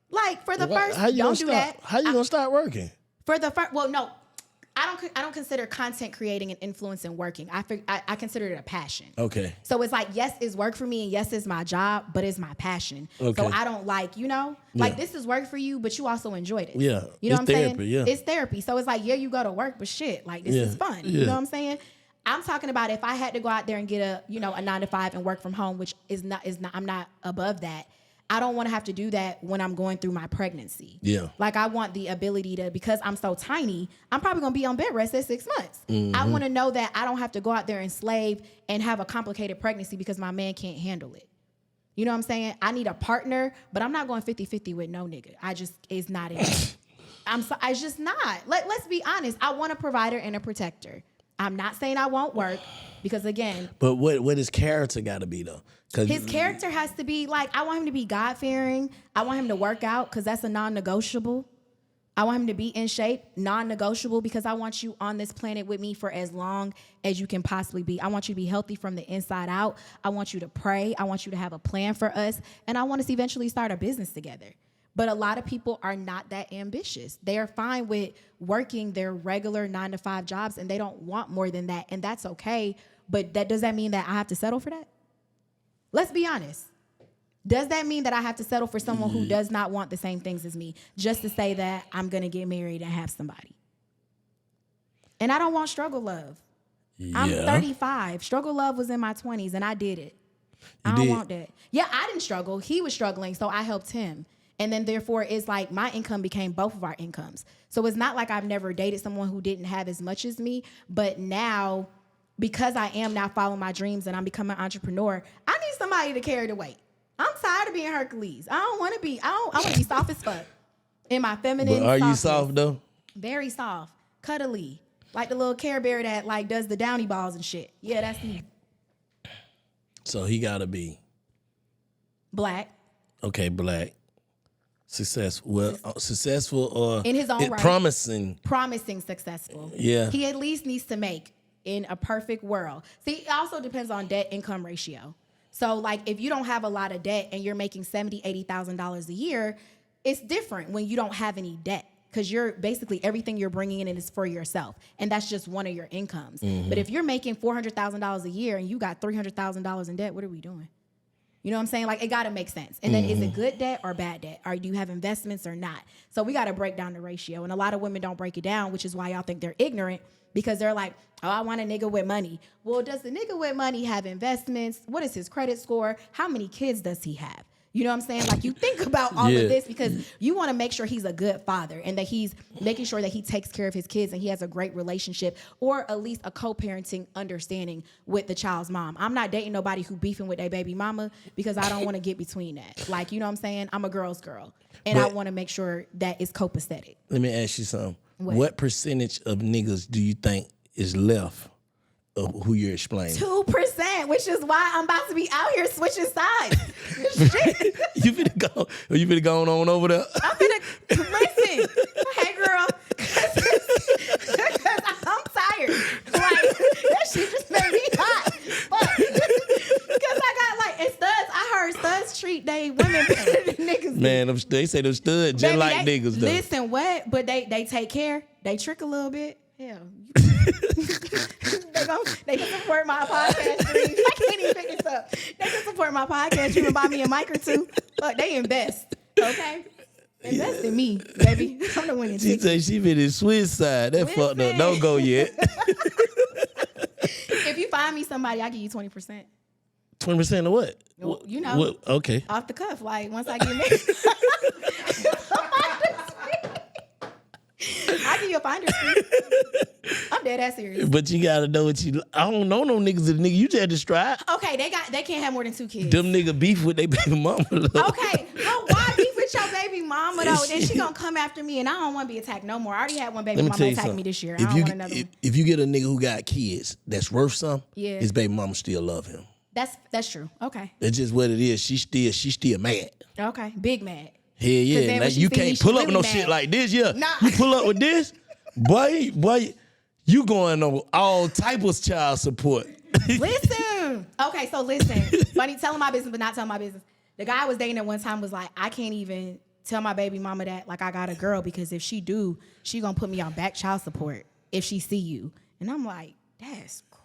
Like, for the first, don't do that. How you gonna start working? For the first, well, no, I don't consider content creating and influencing working. I consider it a passion. Okay. So it's like, yes, it's work for me, and yes, it's my job, but it's my passion. Okay. So I don't like, like, this is work for you, but you also enjoyed it. Yeah. You know what I'm therapy, saying? Yeah. It's therapy. So it's like, yeah, you go to work, but shit, like, this is fun. Yeah. You know what I'm saying? I'm talking about if I had to go out there and get a 9-to-5 and work from home, which is not, I'm not above that. I don't want to have to do that when I'm going through my pregnancy. Yeah. Like, I want the ability to, because I'm so tiny, I'm probably going to be on bed rest at 6 months. Mm-hmm. I want to know that I don't have to go out there and slave and have a complicated pregnancy because my man can't handle it. You know what I'm saying? I need a partner, but I'm not going 50-50 with no nigga. It's not it. It's just not. Let's be honest. I want a provider and a protector. I'm not saying I won't work, because again. But what his character got to be though? His character has to be like, I want him to be God-fearing. I want him to work out, because that's a non-negotiable. I want him to be in shape, non-negotiable, because I want you on this planet with me for as long as you can possibly be. I want you to be healthy from the inside out. I want you to pray. I want you to have a plan for us. And I want us to eventually start a business together. But a lot of people are not that ambitious. They are fine with working their regular 9-to-5 jobs, and they don't want more than that. And that's okay. But does that mean that I have to settle for that? Let's be honest. Does that mean that I have to settle for someone who does not want the same things as me, just to say that I'm going to get married and have somebody? And I don't want struggle love. Yeah. I'm 35. Struggle love was in my 20s, and I did it. I don't want that. Yeah, I didn't struggle. He was struggling, so I helped him. And then therefore, it's like my income became both of our incomes. So it's not like I've never dated someone who didn't have as much as me. But now, because I am now following my dreams and I'm becoming an entrepreneur, I need somebody to carry the weight. I'm tired of being Hercules. I don't want to be. I want to be soft as fuck. In my feminine. But are you soft though? Very soft, cuddly, like the little Care Bear that like does the Downy balls and shit. Yeah, that's me. So he gotta be black. Okay, black. Successful. Well, successful or in his own right. Promising successful. Yeah. He at least needs to make in a perfect world. See, it also depends on debt income ratio. So like if you don't have a lot of debt and you're making $70,000, $80,000 a year, it's different when you don't have any debt, because you're basically everything you're bringing in is for yourself, and that's just one of your incomes. Mm-hmm. But if you're making $400,000 a year and you got $300,000 in debt, what are we doing? You know what I'm saying? Like, it got to make sense. And then is it good debt or bad debt? Or do you have investments or not? So we got to break down the ratio. And a lot of women don't break it down, which is why y'all think they're ignorant, because they're like, oh, I want a nigga with money. Well, does the nigga with money have investments? What is his credit score? How many kids does he have? You know what I'm saying? Like, you think about all of this because you want to make sure he's a good father and that he's making sure that he takes care of his kids and he has a great relationship, or at least a co-parenting understanding with the child's mom. I'm not dating nobody who beefing with their baby mama because I don't want to get between that. Like, you know what I'm saying? I'm a girl's girl, and I want to make sure that it's copacetic. Let me ask you something. What percentage of niggas do you think is left of who you're explaining? 2%, which is why I'm about to be out here switching sides. Shit. You finna go on over there? I'm finna listen. Hey, girl, because I'm tired. Like, that shit just made me hot. Because I got like, and studs. I heard studs treat they women better than niggas. Man, they say them studs just like niggas though. Listen, what? But they take care. They trick a little bit. Hell. They can support my podcast stream. I can't even pick this up. They can support my podcast stream and buy me a mic or two. Look, they invest. Okay? Invest in me, baby. I'm the winning She ticket. say she been in Swiss side. That fucked up. Don't go yet. If you find me somebody, I'll give you 20%. 20% of what? Well, you know. Okay. Off the cuff. Like, once I get married. I give you a finder's fee. I'm dead ass serious. But you gotta know what you. I don't know no niggas. Nigga, you just described. Okay, they can't have more than 2 kids. Them nigga beef with their baby mama. Okay, well, why beef with your baby mama though? Then she gonna come after me, and I don't want to be attacked no more. I already had one baby mama attack me this year. I don't want another one. If you get a nigga who got kids that's worth something, Yeah. his baby mama still love him. That's true. Okay. That's just what it is. She still mad. Okay. Big mad. Hell yeah. then Like, when she you see can't me, she pull up really with no mad. shit like this. Yeah. Nah. You pull up with this, boy, you going on all type of child support. Listen. Okay, so listen. Funny, telling my business, but not telling my business. The guy I was dating at one time was like, I can't even tell my baby mama that like I got a girl, because if she do, she gonna put me on back child support if she see you. And I'm like, that's crazy.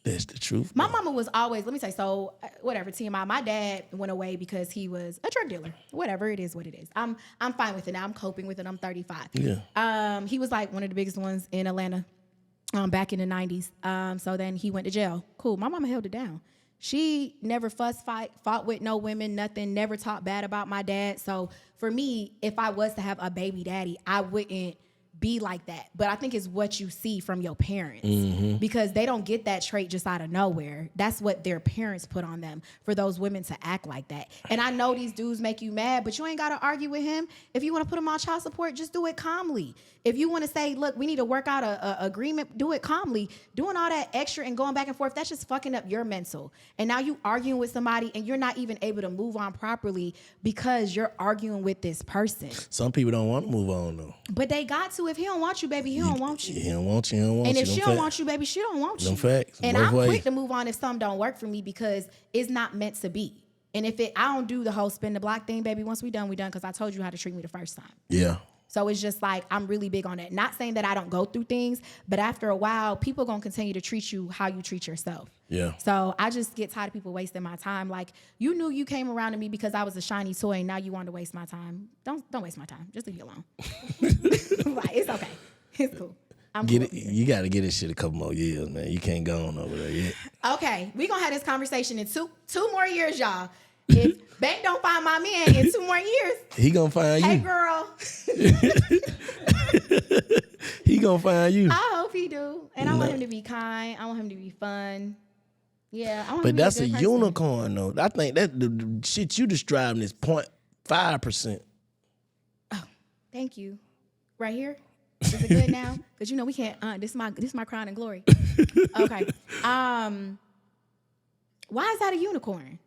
That's the truth. My mama was always, let me say, so whatever, TMI, my dad went away because he was a drug dealer. Whatever, it is what it is. I'm fine with it now. I'm coping with it. I'm 35. Yeah. He was like one of the biggest ones in Atlanta back in the 90s. So then he went to jail. Cool. My mama held it down. She never fought with no women, nothing, never talked bad about my dad. So for me, if I was to have a baby daddy, I wouldn't be like that. But I think it's what you see from your parents, because they don't get that trait just out of nowhere. That's what their parents put on them for those women to act like that. And I know these dudes make you mad, but you ain't got to argue with him. If you want to put him on child support, just do it calmly. If you want to say, look, we need to work out a agreement, do it calmly. Doing all that extra and going back and forth, that's just fucking up your mental. And now you arguing with somebody and you're not even able to move on properly because you're arguing with this person. Some people don't want to move on though. But they got to. If he don't want you, baby, he don't want you. He don't want you. He don't want you. And if she don't want you, baby, she don't want you. Them facts. And Both I'm ways. quick to move on if something don't work for me, because it's not meant to be. And if I don't do the whole spin the block thing, baby, once we done, because I told you how to treat me the first time. Yeah. So it's just like, I'm really big on that. Not saying that I don't go through things, but after a while, people going to continue to treat you how you treat yourself. Yeah. So I just get tired of people wasting my time. Like, you knew you came around to me because I was a shiny toy, and now you want to waste my time. Don't waste my time. Just leave me alone. Like, it's okay. It's cool. I'm Get cool. it. You got to get this shit a couple more years, man. You can't go on over there yet. Okay, we gonna have this conversation in two more years, y'all. If Bank don't find my man in 2 more years, He gonna find hey you. girl, He gonna find you. I hope he do. And I want him to be kind. I want him to be fun. Yeah, I want him But to be that's a good person. unicorn though. I think that the shit you describing is 0.5%. Oh, thank you. Right here. Is it good now? Because we can't. This is my crown and glory. Okay. Why is that a unicorn?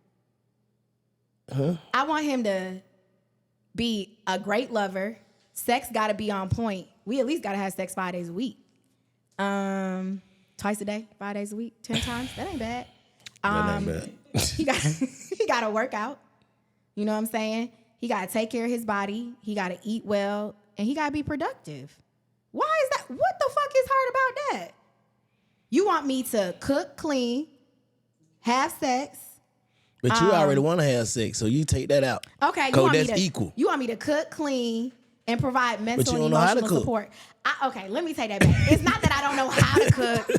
Huh? I want him to be a great lover. Sex got to be on point. We at least got to have sex 5 days a week. Twice a day, 5 days a week, 10 times. That ain't bad. That ain't bad. He got to work out. You know what I'm saying? He got to take care of his body. He got to eat well, and he got to be productive. Why is that? What the fuck is hard about that? You want me to cook, clean, have sex, But you already want to have sex, so you take that out. Okay, equal. You want me to cook, clean, and provide mental and know how to emotional cook. support. Okay, let me take that back. It's not that I don't know how to cook.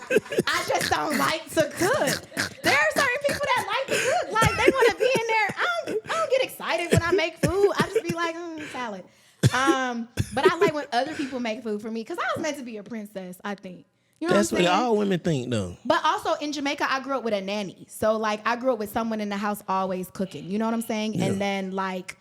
I just don't like to cook. There are certain people that like to cook. Like, they want to be in there. I don't get excited when I make food. I just be like, salad. But I like when other people make food for me because I was meant to be a princess, I think. You know That's what all women think, though. But also in Jamaica, I grew up with a nanny. So, like, I grew up with someone in the house always cooking. You know what I'm saying? Yeah. And then, like,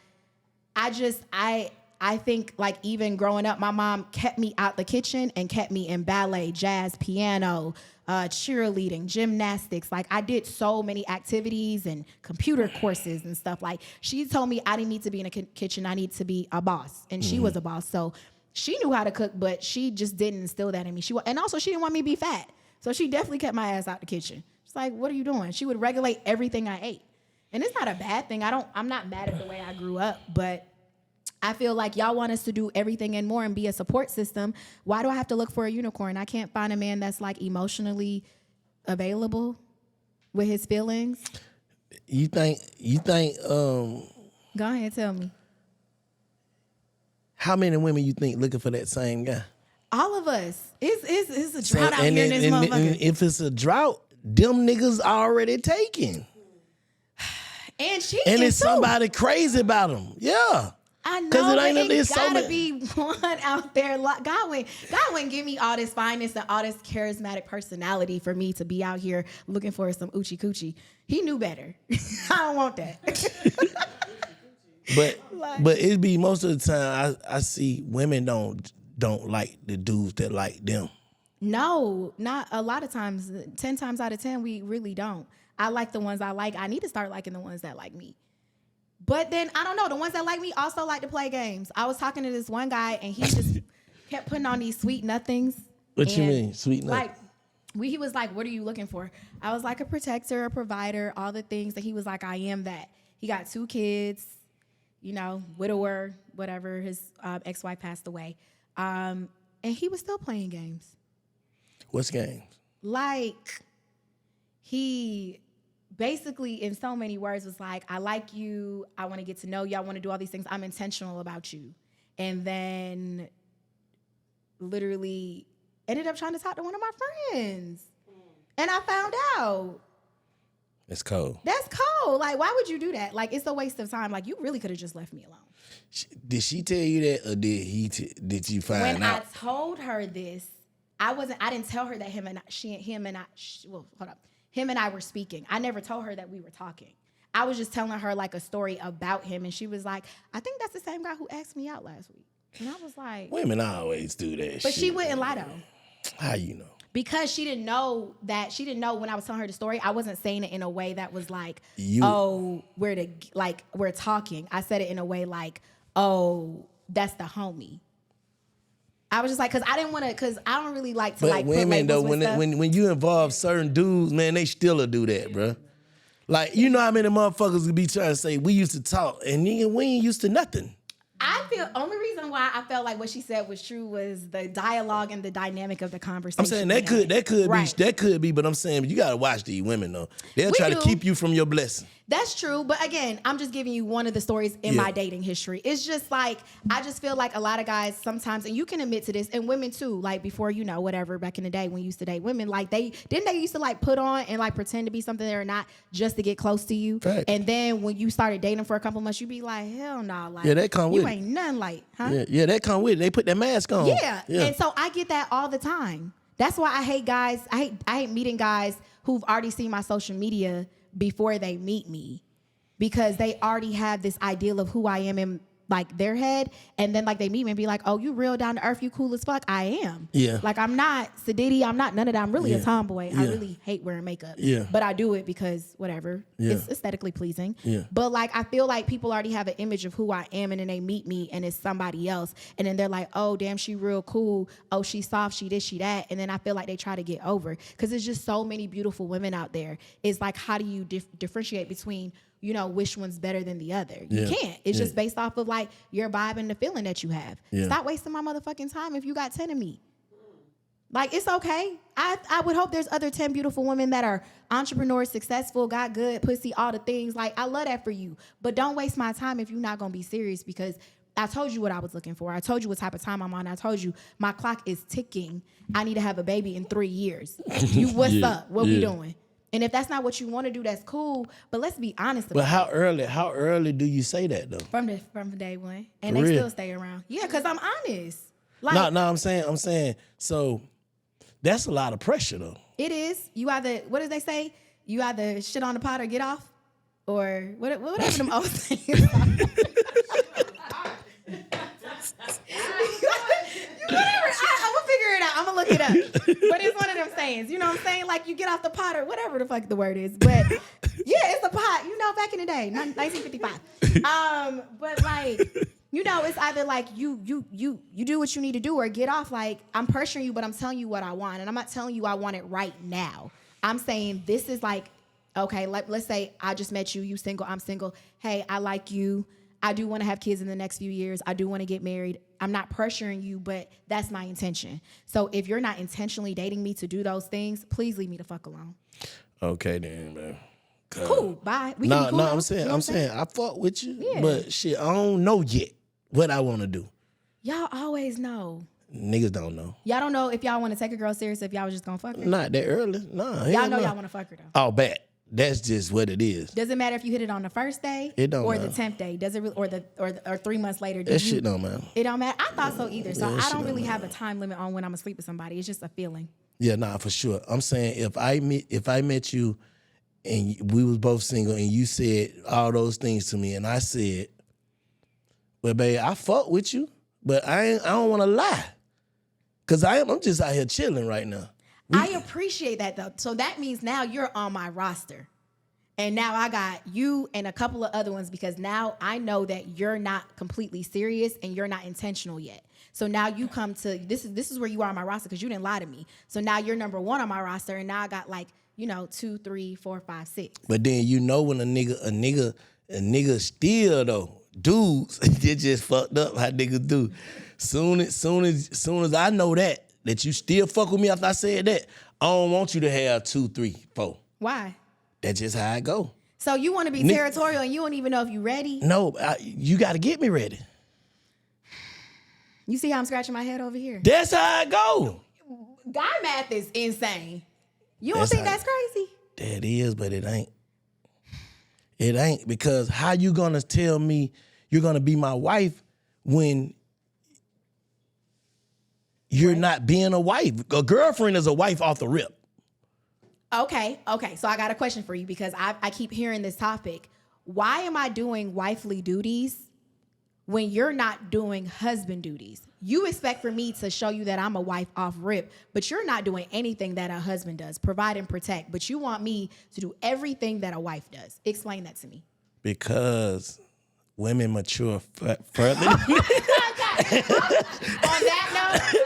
I think, like, even growing up, my mom kept me out the kitchen and kept me in ballet, jazz, piano, cheerleading, gymnastics. Like, I did so many activities and computer courses and stuff. Like, she told me I didn't need to be in a kitchen. I need to be a boss. And she was a boss. So she knew how to cook, but she just didn't instill that in me. And also, she didn't want me to be fat. So she definitely kept my ass out the kitchen. She's like, what are you doing? She would regulate everything I ate. And it's not a bad thing. I'm not mad at the way I grew up, but I feel like y'all want us to do everything and more and be a support system. Why do I have to look for a unicorn? I can't find a man that's, like, emotionally available with his feelings. You think Go ahead, tell me. How many women you think looking for that same guy? All of us. It's a drought out here in this motherfucker. And if it's a drought, them niggas already taken. And cheating it's too. Somebody crazy about them. Yeah. I know, but it gotta be one out there. God wouldn't give me all this fineness and all this charismatic personality for me to be out here looking for some oochie coochie. He knew better. I don't want that. But it be most of the time I see women don't like the dudes that like them. No, not a lot of times. 10 times out of 10, we really don't. I like the ones I like. I need to start liking the ones that like me. But then, I don't know, the ones that like me also like to play games. I was talking to this one guy, and he just kept putting on these sweet nothings. What you mean, sweet nothing? Like, he was like, what are you looking for? I was like, a protector, a provider, all the things. And he was like, I am that. He got 2 kids, you know, widower, whatever. His ex-wife passed away. And he was still playing games. What's games? Like, he basically, in so many words, was like, I like you, I want to get to know you, I want to do all these things, I'm intentional about you. And then literally ended up trying to talk to one of my friends. And I found out. That's cold. That's cold. Like, why would you do that? Like, it's a waste of time. Like, you really could have just left me alone. Did she tell you that, or did you find out? When I told her this, I didn't tell her that him and I were speaking. I never told her that we were talking. I was just telling her, like, a story about him, and she was like, I think that's the same guy who asked me out last week. And I was like, women always do that. But she wouldn't lie though. How you know? Because she didn't know when I was telling her the story, I wasn't saying it in a way that was like, we're talking. I said it in a way like, oh, that's the homie. I was just like, because I don't really like to, like, women, put labels though, with stuff. when you involve certain dudes, man, they still do that, bro. Like, you know how many motherfuckers would be trying to say, we used to talk, and nigga, we ain't used to nothing. I feel only reason why I felt like what she said was true was the dialogue and the dynamic of the conversation. I'm saying that could be, but I'm saying you gotta watch these women though. They'll try to keep you from your blessing. That's true, but again, I'm just giving you one of the stories in my dating history. It's just like, I just feel like a lot of guys sometimes, and you can admit to this, and women too, like before, you know, whatever, back in the day when you used to date women, like they used to like put on and like pretend to be something they're not just to get close to you. Right. And then when you started dating for a couple months, you be like, hell no, like, that come with you ain't nothing like, huh? Yeah, that come with it. They put that mask on. Yeah. And so I get that all the time. That's why I hate guys. I hate meeting guys who've already seen my social media before they meet me, because they already have this ideal of who I am in like their head, and then like they meet me and be like, oh, you real down to earth, you cool as fuck. I am. Yeah. Like, I'm not sedity, I'm not none of that. I'm really a tomboy. I really hate wearing makeup. Yeah. But I do it because whatever. It's aesthetically pleasing. Yeah. But like, I feel like people already have an image of who I am, and then they meet me and it's somebody else. And then they're like, oh damn, she real cool. Oh, she soft, she this, she that. And then I feel like they try to get over. Because there's just so many beautiful women out there. It's like, how do you differentiate between, you know, which one's better than the other? You can't. It's just based off of like your vibe and the feeling that you have. Stop wasting my motherfucking time if you got 10 of me. Like, it's okay. I would hope there's other 10 beautiful women that are entrepreneurs, successful, got good pussy, all the things. Like, I love that for you. But don't waste my time if you're not going to be serious, because I told you what I was looking for. I told you what type of time I'm on. I told you my clock is ticking. I need to have a baby in 3 years. You, what's up? What we doing? And if that's not what you want to do, that's cool. But let's be honest about it. But how early do you say that, though? From day one. And For they real? still stay around. Yeah, because I'm honest. Like, No, I'm saying, so that's a lot of pressure, though. it is. You either, what did they say? You either shit on the pot or get off? Or whatever them old sayings are. I'm gonna figure it out. I'm gonna look it up. But it's one of them sayings. You know what I'm saying? Like, you get off the pot or whatever the fuck the word is. But yeah, it's a pot. You know, back in the day, 1955. But like, you know, it's either like you do what you need to do or get off. Like, I'm pressuring you, but I'm telling you what I want. And I'm not telling you I want it right now. I'm saying this is like, okay, let's say I just met you, you single, I'm single. Hey, I like you. I do want to have kids in the next few years. I do want to get married. I'm not pressuring you, but that's my intention. So if you're not intentionally dating me to do those things, please leave me the fuck alone. Okay, then, man. Cool, bye. We can be cool now. I'm saying, I fought with you, Yeah. but shit, I don't know yet what I want to do. Y'all always know. Niggas don't know. Y'all don't know if y'all want to take a girl serious, if y'all was just gonna fuck her. Not that early. Nah. Y'all know y'all want to fuck her though. Oh, bad. That's just what it is. Does it matter if you hit it on the first day? It don't or matter. the 10th day? Does it really, or 3 months later? That shit don't matter. It don't matter. I thought so either. So Yeah, I don't really have a time limit on when I'm asleep with somebody. It's just a feeling. Yeah, nah, for sure. I'm saying if I met you and we was both single and you said all those things to me and I said, well, babe, I fuck with you, but I don't want to lie. Cause I'm just out here chilling right now. I appreciate that though. So that means now you're on my roster. And now I got you and a couple of other ones because now I know that you're not completely serious and you're not intentional yet. So now you come to, this is where you are on my roster because you didn't lie to me. So now you're number one on my roster and now I got like, 2, 3, 4, 5, 6. But then when a nigga still though, dudes, they just fucked up how niggas do. Soon as I know that you still fuck with me after I said that, I don't want you to have 2, 3, 4. Why? That's just how I go. So you want to be territorial and you don't even know if you're ready? No, you got to get me ready. You see how I'm scratching my head over here? That's how I go. Guy math is insane. You don't think that's crazy? That is, but it ain't. It ain't, because how you gonna tell me you're gonna be my wife when you're not being a wife? A girlfriend is a wife off the rip. Okay. So I got a question for you because I keep hearing this topic. Why am I doing wifely duties when you're not doing husband duties? You expect for me to show you that I'm a wife off rip, but you're not doing anything that a husband does, provide and protect, but you want me to do everything that a wife does. Explain that to me. Because women mature further. On that note,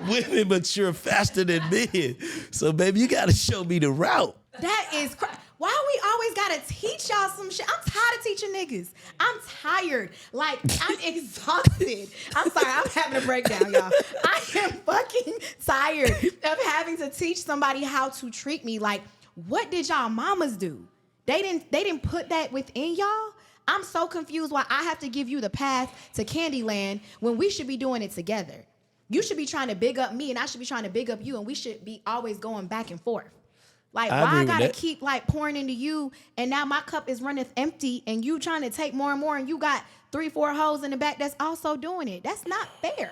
Women mature faster than men. So, baby, you got to show me the route. that is why we always gotta teach y'all some shit. I'm tired of teaching niggas. I'm tired. Like, I'm exhausted. I'm sorry, I'm having a breakdown, y'all. I am fucking tired of having to teach somebody how to treat me. Like, what did y'all mamas do? They didn't put that within y'all. I'm so confused why I have to give you the path to Candyland when we should be doing it together. You should be trying to big up me and I should be trying to big up you, and we should be always going back and forth. Like, why I gotta keep like pouring into you and now my cup is running empty and you trying to take more and more and you got 3, 4 hoes in the back that's also doing it. That's not fair.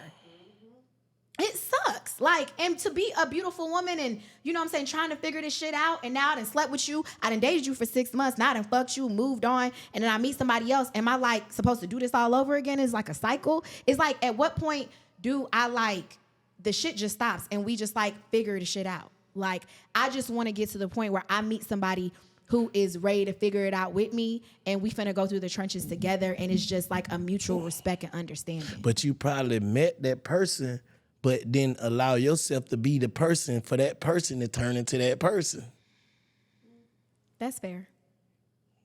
It sucks. Like, and to be a beautiful woman and, you know what I'm saying, trying to figure this shit out, and now I done slept with you, I done dated you for 6 months, now I done fucked you, moved on, and then I meet somebody else. Am I like supposed to do this all over again? It's like a cycle. It's like, at what point do I like, the shit just stops and we just like figure the shit out? Like, I just want to get to the point where I meet somebody who is ready to figure it out with me and we finna go through the trenches together and it's just like a mutual respect and understanding. But you probably met that person, but then allow yourself to be the person for that person to turn into that person. That's fair.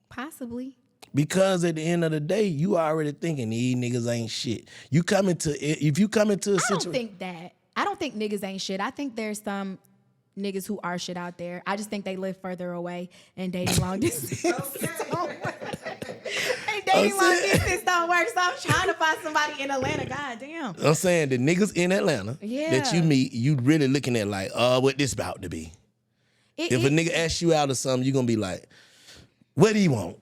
Possibly. Because at the end of the day, you already thinking these niggas ain't shit. If you come into a situation. I don't think that. I don't think niggas ain't shit. I think there's some niggas who are shit out there. I just think they live further away and dating long distance don't work. And dating long distance don't work. So I'm trying to find somebody in Atlanta. God damn. I'm saying the niggas in Atlanta that you meet, you really looking at like, what this about to be. If a nigga asks you out or something, you gonna be like, what do you want?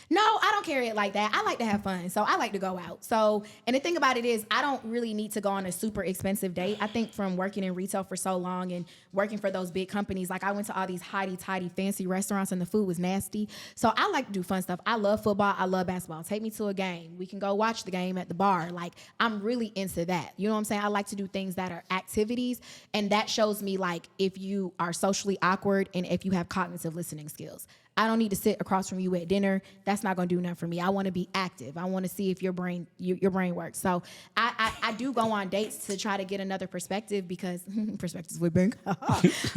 No, I don't carry it like that. I like to have fun, so I like to go out. So, and the thing about it is, I don't really need to go on a super expensive date. I think from working in retail for so long and working for those big companies, like I went to all these hidey-tidy fancy restaurants and the food was nasty. So I like to do fun stuff. I love football. I love basketball. Take me to a game. We can go watch the game at the bar. Like, I'm really into that. You know what I'm saying? I like to do things that are activities, and that shows me, like, if you are socially awkward and if you have cognitive listening skills. I don't need to sit across from you at dinner. That's not gonna do nothing for me. I want to be active. I want to see if your brain works. So I do go on dates to try to get another perspective because Perspektives With Bank.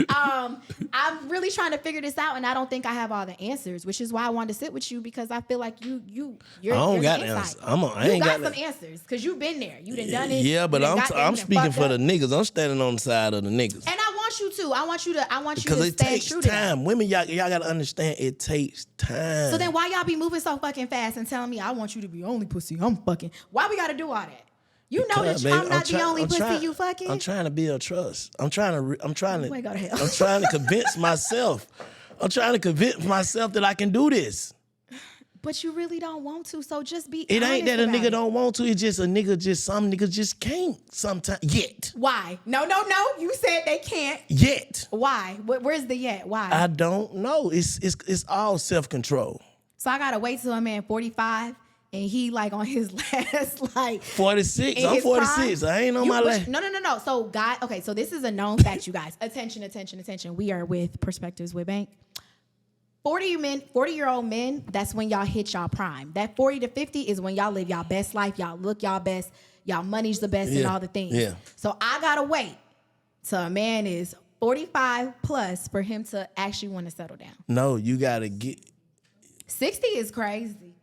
I'm really trying to figure this out, and I don't think I have all the answers, which is why I wanted to sit with you because I feel like you're. I don't got answers. I ain't got some answers because you've been there. You done it. Yeah, but I'm speaking for the niggas. I'm standing on the side of the niggas. And I want you to. I want you to because it stay takes true to time. that. Women, y'all gotta understand it takes time. So then why y'all be moving so fucking fast and telling me I want you to be only pussy I'm fucking? Why we gotta do all that? You know that I'm not the only pussy you fucking. I'm trying to build trust. I'm trying to go to hell. I'm trying to convince myself. I'm trying to convince myself that I can do this. But you really don't want to, so just be It honest ain't that a about nigga it. don't want to. It's just some niggas just can't sometimes yet. Why? No. You said they can't. Yet. Why? Where's the yet? Why? I don't know. It's all self-control. So I gotta wait till a man 45 and he like on his last like 46. I'm 46. Prime. I ain't on my last. No. So so this is a known fact, you guys. Attention. We are with Perspektives With Bank. 40-year-old men, that's when y'all hit y'all prime. That 40 to 50 is when y'all live y'all best life, y'all look y'all best, y'all money's the best and all the things. Yeah. So I gotta wait till a man is 45 plus for him to actually want to settle down. No, you gotta get 60 is crazy.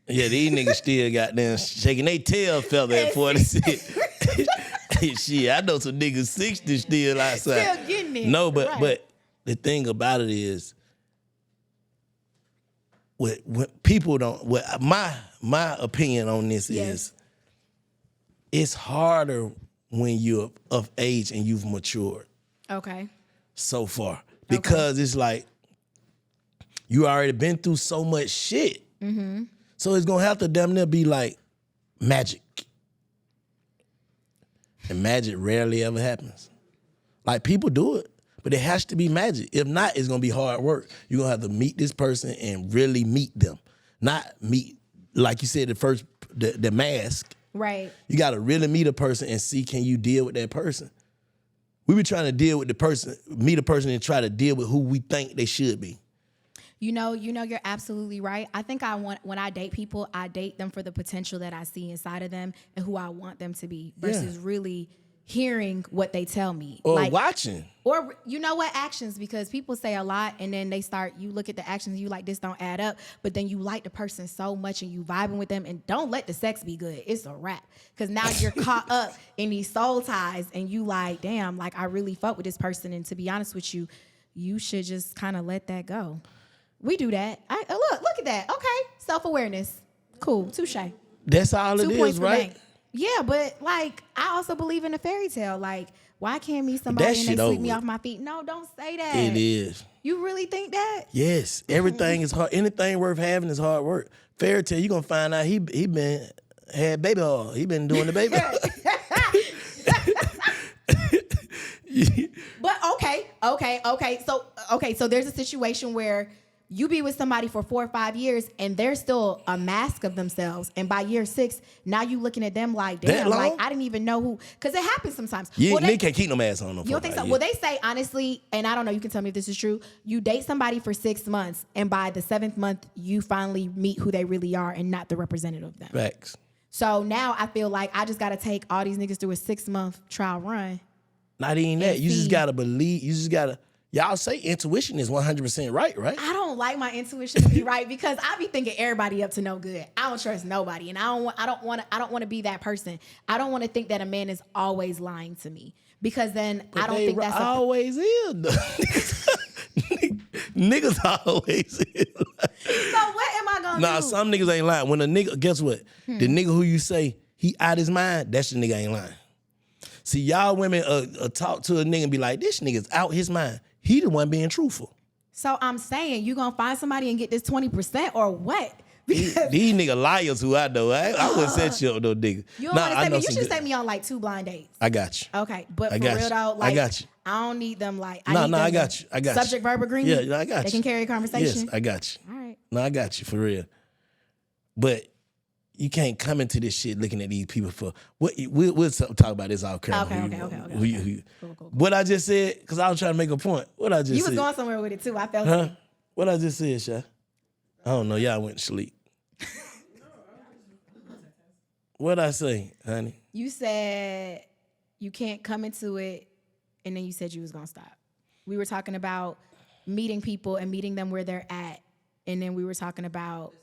Yeah, these niggas still got them shaking their tail feather at 46. Shit, I know some niggas 60 still outside. Still getting it. No, but right. but the thing about it is, when people don't. My opinion on this is, it's harder when you're of age and you've matured. Okay. So far, because it's like you already been through so much shit. Mm-hmm. So it's gonna have to damn near be like magic, and magic rarely ever happens. Like people do it. But it has to be magic. If not, it's gonna be hard work. You're gonna have to meet this person and really meet them. Not meet, like you said, the mask. Right. You gotta really meet a person and see, can you deal with that person? We be trying to deal with the person, meet a person and try to deal with who we think they should be. You know, you're absolutely right. I think when I date people, I date them for the potential that I see inside of them and who I want them to be versus really hearing what they tell me. Or watching. Or, you know what, actions, because people say a lot and then you look at the actions and you like, this don't add up, but then you like the person so much and you vibing with them and don't let the sex be good. It's a wrap. Because now you're caught up in these soul ties and you like, damn, like I really fuck with this person, and to be honest with you, you should just kind of let that go. We do that. Look at that. Okay. Self-awareness. Cool. Touche. That's all 2 it points is, for right? bank. Yeah, but like I also believe in a fairy tale. Like, why can't me somebody That and they shit sweep me over. off my feet? No, don't say that. It is. You really think that? Yes. Everything is hard. Anything worth having is hard work. Fairy tale, you gonna find out he had baby oil. He been doing the baby oil. But okay. So there's a situation where you be with somebody for 4 or 5 years and they're still a mask of themselves. And by year 6, now you looking at them like, damn, like I didn't even know who, because it happens sometimes. Nigga can't keep no mask on. You don't think so? Well, they say, honestly, and I don't know, you can tell me if this is true, you date somebody for 6 months and by the 7th month, you finally meet who they really are and not the representative of them. Facts. So now I feel like I just got to take all these niggas through a 6-month trial run. Not even that. You just gotta believe. You Y'all say intuition is 100% right? I don't like my intuition to be right because I be thinking everybody up to no good. I don't trust nobody, and I don't want to be that person. I don't want to think that a man is always lying to me because then I don't think that's always is. Niggas always is. So what am I gonna do? Nah, some niggas ain't lying. When a nigga, guess what? The nigga who you say he out his mind, that's the nigga ain't lying. See, y'all women talk to a nigga and be like, this nigga's out his mind. He the one being truthful. So I'm saying you gonna find somebody and get this 20% or what? These nigga liars who I know. I wouldn't set you up no nigga. You don't want to take me. You should take me on like 2 blind dates. I got you. Okay, but for real though, like I got you. I don't need them like. I got you. I got you. Subject verb agreement. Yeah, I got you. They can carry a conversation. Yes, I got you. All right. No, I got you for real. But you can't come into this shit looking at these people for what. We'll talk about this off camera. Okay. Cool. What I just said, because I was trying to make a point. What I just said. You was going somewhere with it too. I felt it. What I just said, Sha. I don't know. Y'all went to sleep. What'd I say, honey? You said you can't come into it, and then you said you was gonna stop. We were talking about meeting people and meeting them where they're at, and then we were talking about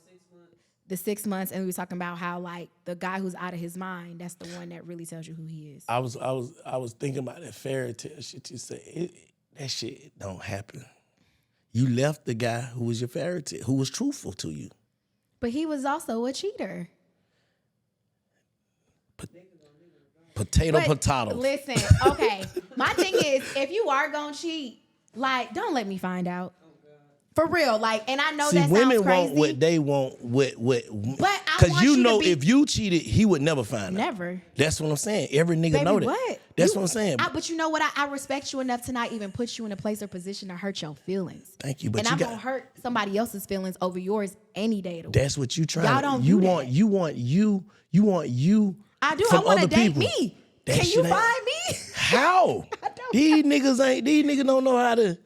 the 6 months, and we were talking about how like the guy who's out of his mind, that's the one that really tells you who he is. I was thinking about that fairy tale shit you said. That shit don't happen. You left the guy who was your fairy tale, who was truthful to you. But he was also a cheater. Potato. Listen, okay. My thing is, if you are gonna cheat, like, don't let me find out. For real, like, and I know that sounds crazy. Women want what they want. But because you know, if you cheated, he would never find out. Never. That's what I'm saying. Every nigga know that. What? That's what I'm saying. But you know what? I respect you enough to not even put you in a place or position to hurt your feelings. Thank you. But and I'm gonna hurt somebody else's feelings over yours any day of the week. That's what you trying. Y'all don't you do want. that. You want you. I do. From I want to other date people. me. That Can you find me? How? These niggas don't know how to.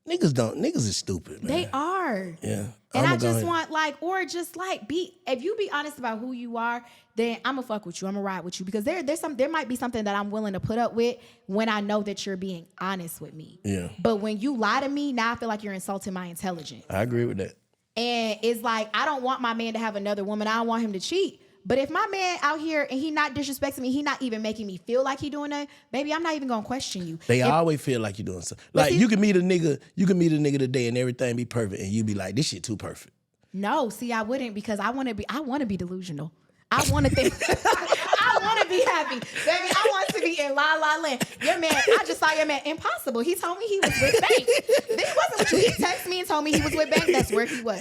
Niggas is stupid, man. They are. Yeah. And I just want if you be honest about who you are, then I'ma fuck with you. I'ma ride with you because there might be something that I'm willing to put up with when I know that you're being honest with me. Yeah. But when you lie to me, now I feel like you're insulting my intelligence. I agree with that. And it's like I don't want my man to have another woman. I don't want him to cheat. But if my man out here and he not disrespecting me, he not even making me feel like he doing that, baby, I'm not even gonna question you. They always feel like you're doing something. Like you can meet a nigga today and everything be perfect, and you be like, this shit too perfect. No, see, I wouldn't because I want to be delusional. I want to think. I want to be happy, baby. I want to be in La La Land. Your man, I just saw your man. Impossible. He told me he was with Bank. This wasn't with you. He texted me and told me he was with Bank. That's where he was.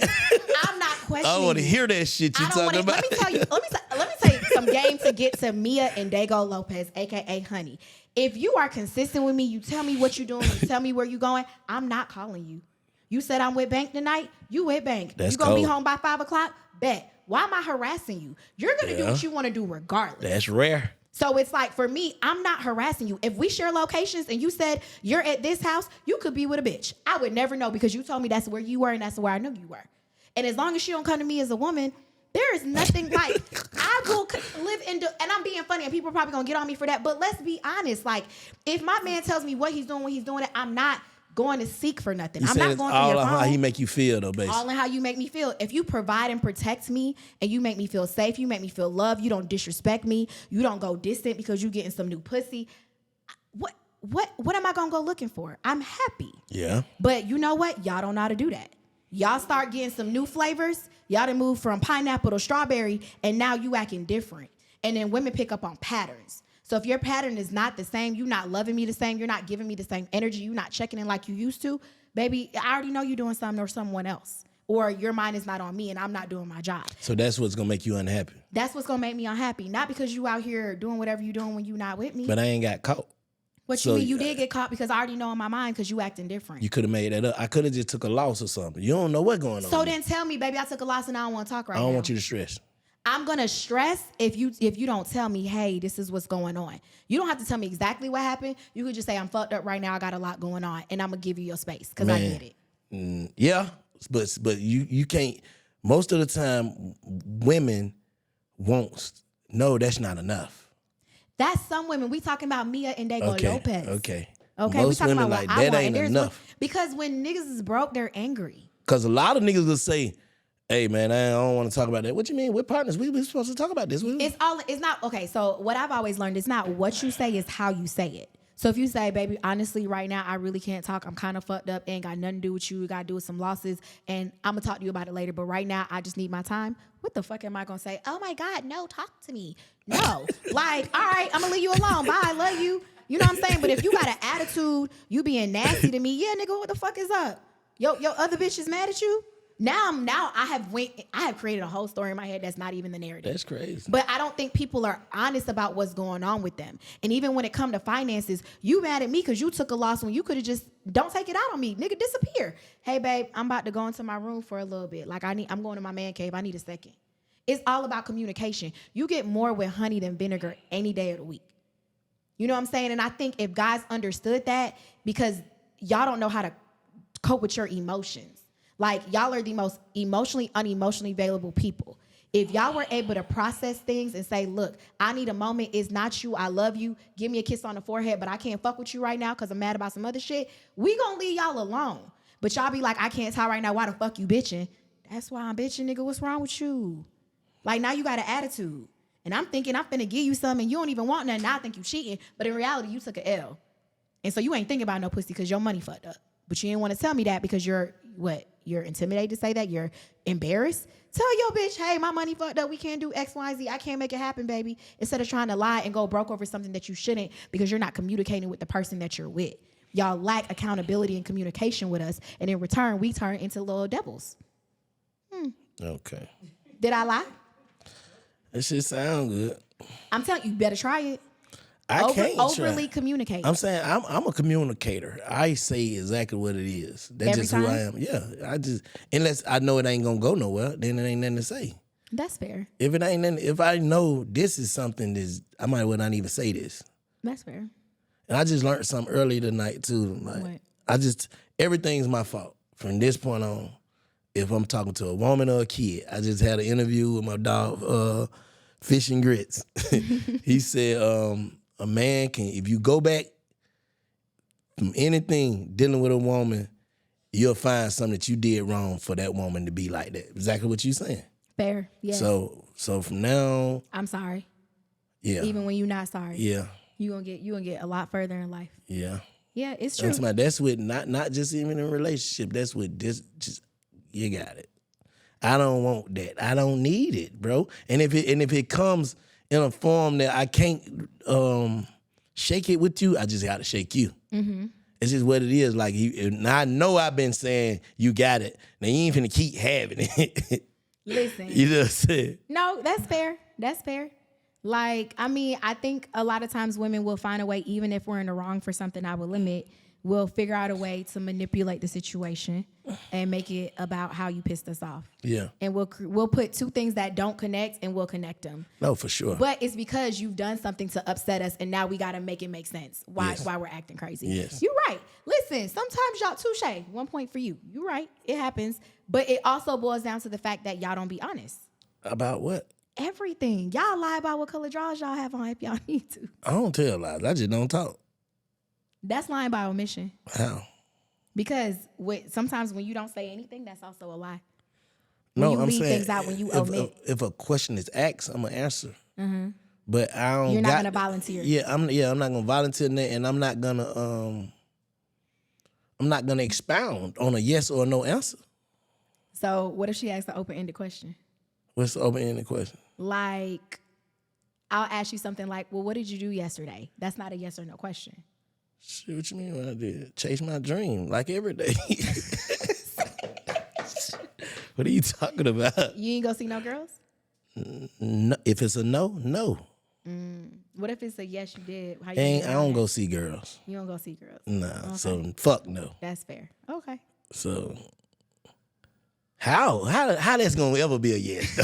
I'm not questioning. I want to hear that shit you talking about. Let me tell you. Let me tell you some game to get to Mia and Dago Lopez, aka Honey. If you are consistent with me, you tell me what you're doing, you tell me where you're going. I'm not calling you. You said I'm with Bank tonight. You with Bank. That's you gonna be cold. home by 5 o'clock? Bet. Why am I harassing you? You're gonna do what you want to do regardless. That's rare. So it's like for me, I'm not harassing you. If we share locations and you said you're at this house, you could be with a bitch. I would never know because you told me that's where you were and that's where I knew you were. And as long as she don't come to me as a woman, there is nothing like I will live in. And I'm being funny, and people are probably gonna get on me for that. But let's be honest. Like if my man tells me what he's doing when he's doing it, I'm not going to seek for nothing. I'm not going for your phone. All how he make you feel, though, basically. All in how you make me feel. If you provide and protect me, and you make me feel safe, you make me feel loved, you don't disrespect me, you don't go distant because you getting some new pussy. What am I gonna go looking for? I'm happy. Yeah. But you know what? Y'all don't know how to do that. Y'all start getting some new flavors. Y'all done moved from pineapple to strawberry, and now you acting different. And then women pick up on patterns. So if your pattern is not the same, you're not loving me the same, you're not giving me the same energy, you're not checking in like you used to, baby, I already know you're doing something or someone else. Or your mind is not on me and I'm not doing my job. So that's what's going to make you unhappy. That's what's going to make me unhappy. Not because you out here doing whatever you're doing when you're not with me. But I ain't got caught. What you mean? You did get caught because I already know in my mind because you acting different. You could have made that up. I could have just took a loss or something. You don't know what's going on. So then tell me, baby, I took a loss and I don't want to talk right now. I don't want you to stress. I'm going to stress if you don't tell me, hey, this is what's going on. You don't have to tell me exactly what happened. You could just say, I'm fucked up right now. I got a lot going on. And I'm going to give you your space because I get it. Yeah, but you can't. Most of the time, women won't. No, that's not enough. That's some women. We talking about Mia and Dago Lopez. Okay. Okay, we talking about like what I that want. ain't And enough. Because when niggas is broke, they're angry. Because a lot of niggas will say, hey, man, I don't want to talk about that. What you mean? We're partners. We supposed to talk about this. It's not, okay, so what I've always learned is not what you say, it's how you say it. So if you say, baby, honestly, right now, I really can't talk. I'm kind of fucked up. Ain't got nothing to do with you. Got to do with some losses. And I'm going to talk to you about it later. But right now, I just need my time. What the fuck am I going to say? Oh, my God, no, talk to me. No. Like, all right, I'm going to leave you alone. Bye, I love you. You know what I'm saying? But if you got an attitude, you being nasty to me, yeah, nigga, what the fuck is up? Your other bitch is mad at you? Now I have created a whole story in my head that's not even the narrative. That's crazy. But I don't think people are honest about what's going on with them. And even when it come to finances, you mad at me because you took a loss when you could have just, don't take it out on me. Nigga, disappear. Hey, babe, I'm about to go into my room for a little bit. Like I'm going to my man cave. I need a second. It's all about communication. You get more with honey than vinegar any day of the week. You know what I'm saying? And I think if guys understood that, because y'all don't know how to cope with your emotions. Like, y'all are the most emotionally, unemotionally available people. If y'all were able to process things and say, look, I need a moment. It's not you. I love you. Give me a kiss on the forehead, but I can't fuck with you right now because I'm mad about some other shit. We gonna leave y'all alone. But y'all be like, I can't tell right now. Why the fuck you bitching? That's why I'm bitching, nigga. What's wrong with you? Like, now you got an attitude. And I'm thinking I'm finna give you something and you don't even want nothing. Now I think you cheating. But in reality, you took an L. And so you ain't thinking about no pussy because your money fucked up. But you didn't want to tell me that because you're intimidated to say that? You're embarrassed? Tell your bitch, hey, my money fucked up. We can't do X, Y, Z. I can't make it happen, baby. Instead of trying to lie and go broke over something that you shouldn't because you're not communicating with the person that you're with. Y'all lack accountability and communication with us. And in return, we turn into little devils. Okay. Did I lie? That shit sound good. I'm telling you, you better try it. I can't overly communicate. I'm saying I'm a communicator. I say exactly what it is. That's Every just time? who I am. Yeah. Unless I know it ain't gonna go nowhere, then it ain't nothing to say. That's fair. If I know this is something I might well not even say this. That's fair. And I just learned something early tonight too. Like What? Everything's my fault from this point on. If I'm talking to a woman or a kid, I just had an interview with my dog, Fish and Grits. He said, a man can, if you go back from anything dealing with a woman, you'll find something that you did wrong for that woman to be like that. Exactly what you're saying. Fair. Yes. So from now on, I'm sorry. Yeah. Even when you're not sorry. Yeah. You gonna get a lot further in life. Yeah. Yeah, it's true. That's with not just even in a relationship. That's with just you got it. I don't want that. I don't need it, bro. And if it comes in a form that I can't shake it with you, I just got to shake you. Mm-hmm. It's just what it is. Like, I know I've been saying you got it. Now, you ain't finna keep having it. Listen. You know what I'm saying? No, that's fair. That's fair. Like, I mean, I think a lot of times women will find a way, even if we're in the wrong for something I will admit, we'll figure out a way to manipulate the situation and make it about how you pissed us off. Yeah. And we'll put two things that don't connect and we'll connect them. No, for sure. But it's because you've done something to upset us and now we got to make it make sense. Why we're acting crazy. Yes. You're right. Listen, sometimes y'all, touche, 1 point for you. You're right. It happens. But it also boils down to the fact that y'all don't be honest. About what? Everything. Y'all lie about what color drawers y'all have on if y'all need to. I don't tell lies. I just don't talk. That's lying by omission. How? Because sometimes when you don't say anything, that's also a lie. No, when you I'm leave saying things out when you omit. If a question is asked, I'm gonna answer. Mm-hmm. But I don't. You're not gonna volunteer. Yeah, I'm not gonna volunteer, and I'm not gonna expound on a yes or a no answer. So what if she asks an open-ended question? What's the open-ended question? Like, I'll ask you something like, "Well, what did you do yesterday?" That's not a yes or no question. Shit, what you mean what I did? Chase my dream, like every day. What are you talking about? You ain't go see no girls? No, if it's a no, no. What if it's a yes, you did? How I don't go see girls. You don't go see girls? No, Okay. so fuck no. That's fair. Okay. So how that's gonna ever be a yes?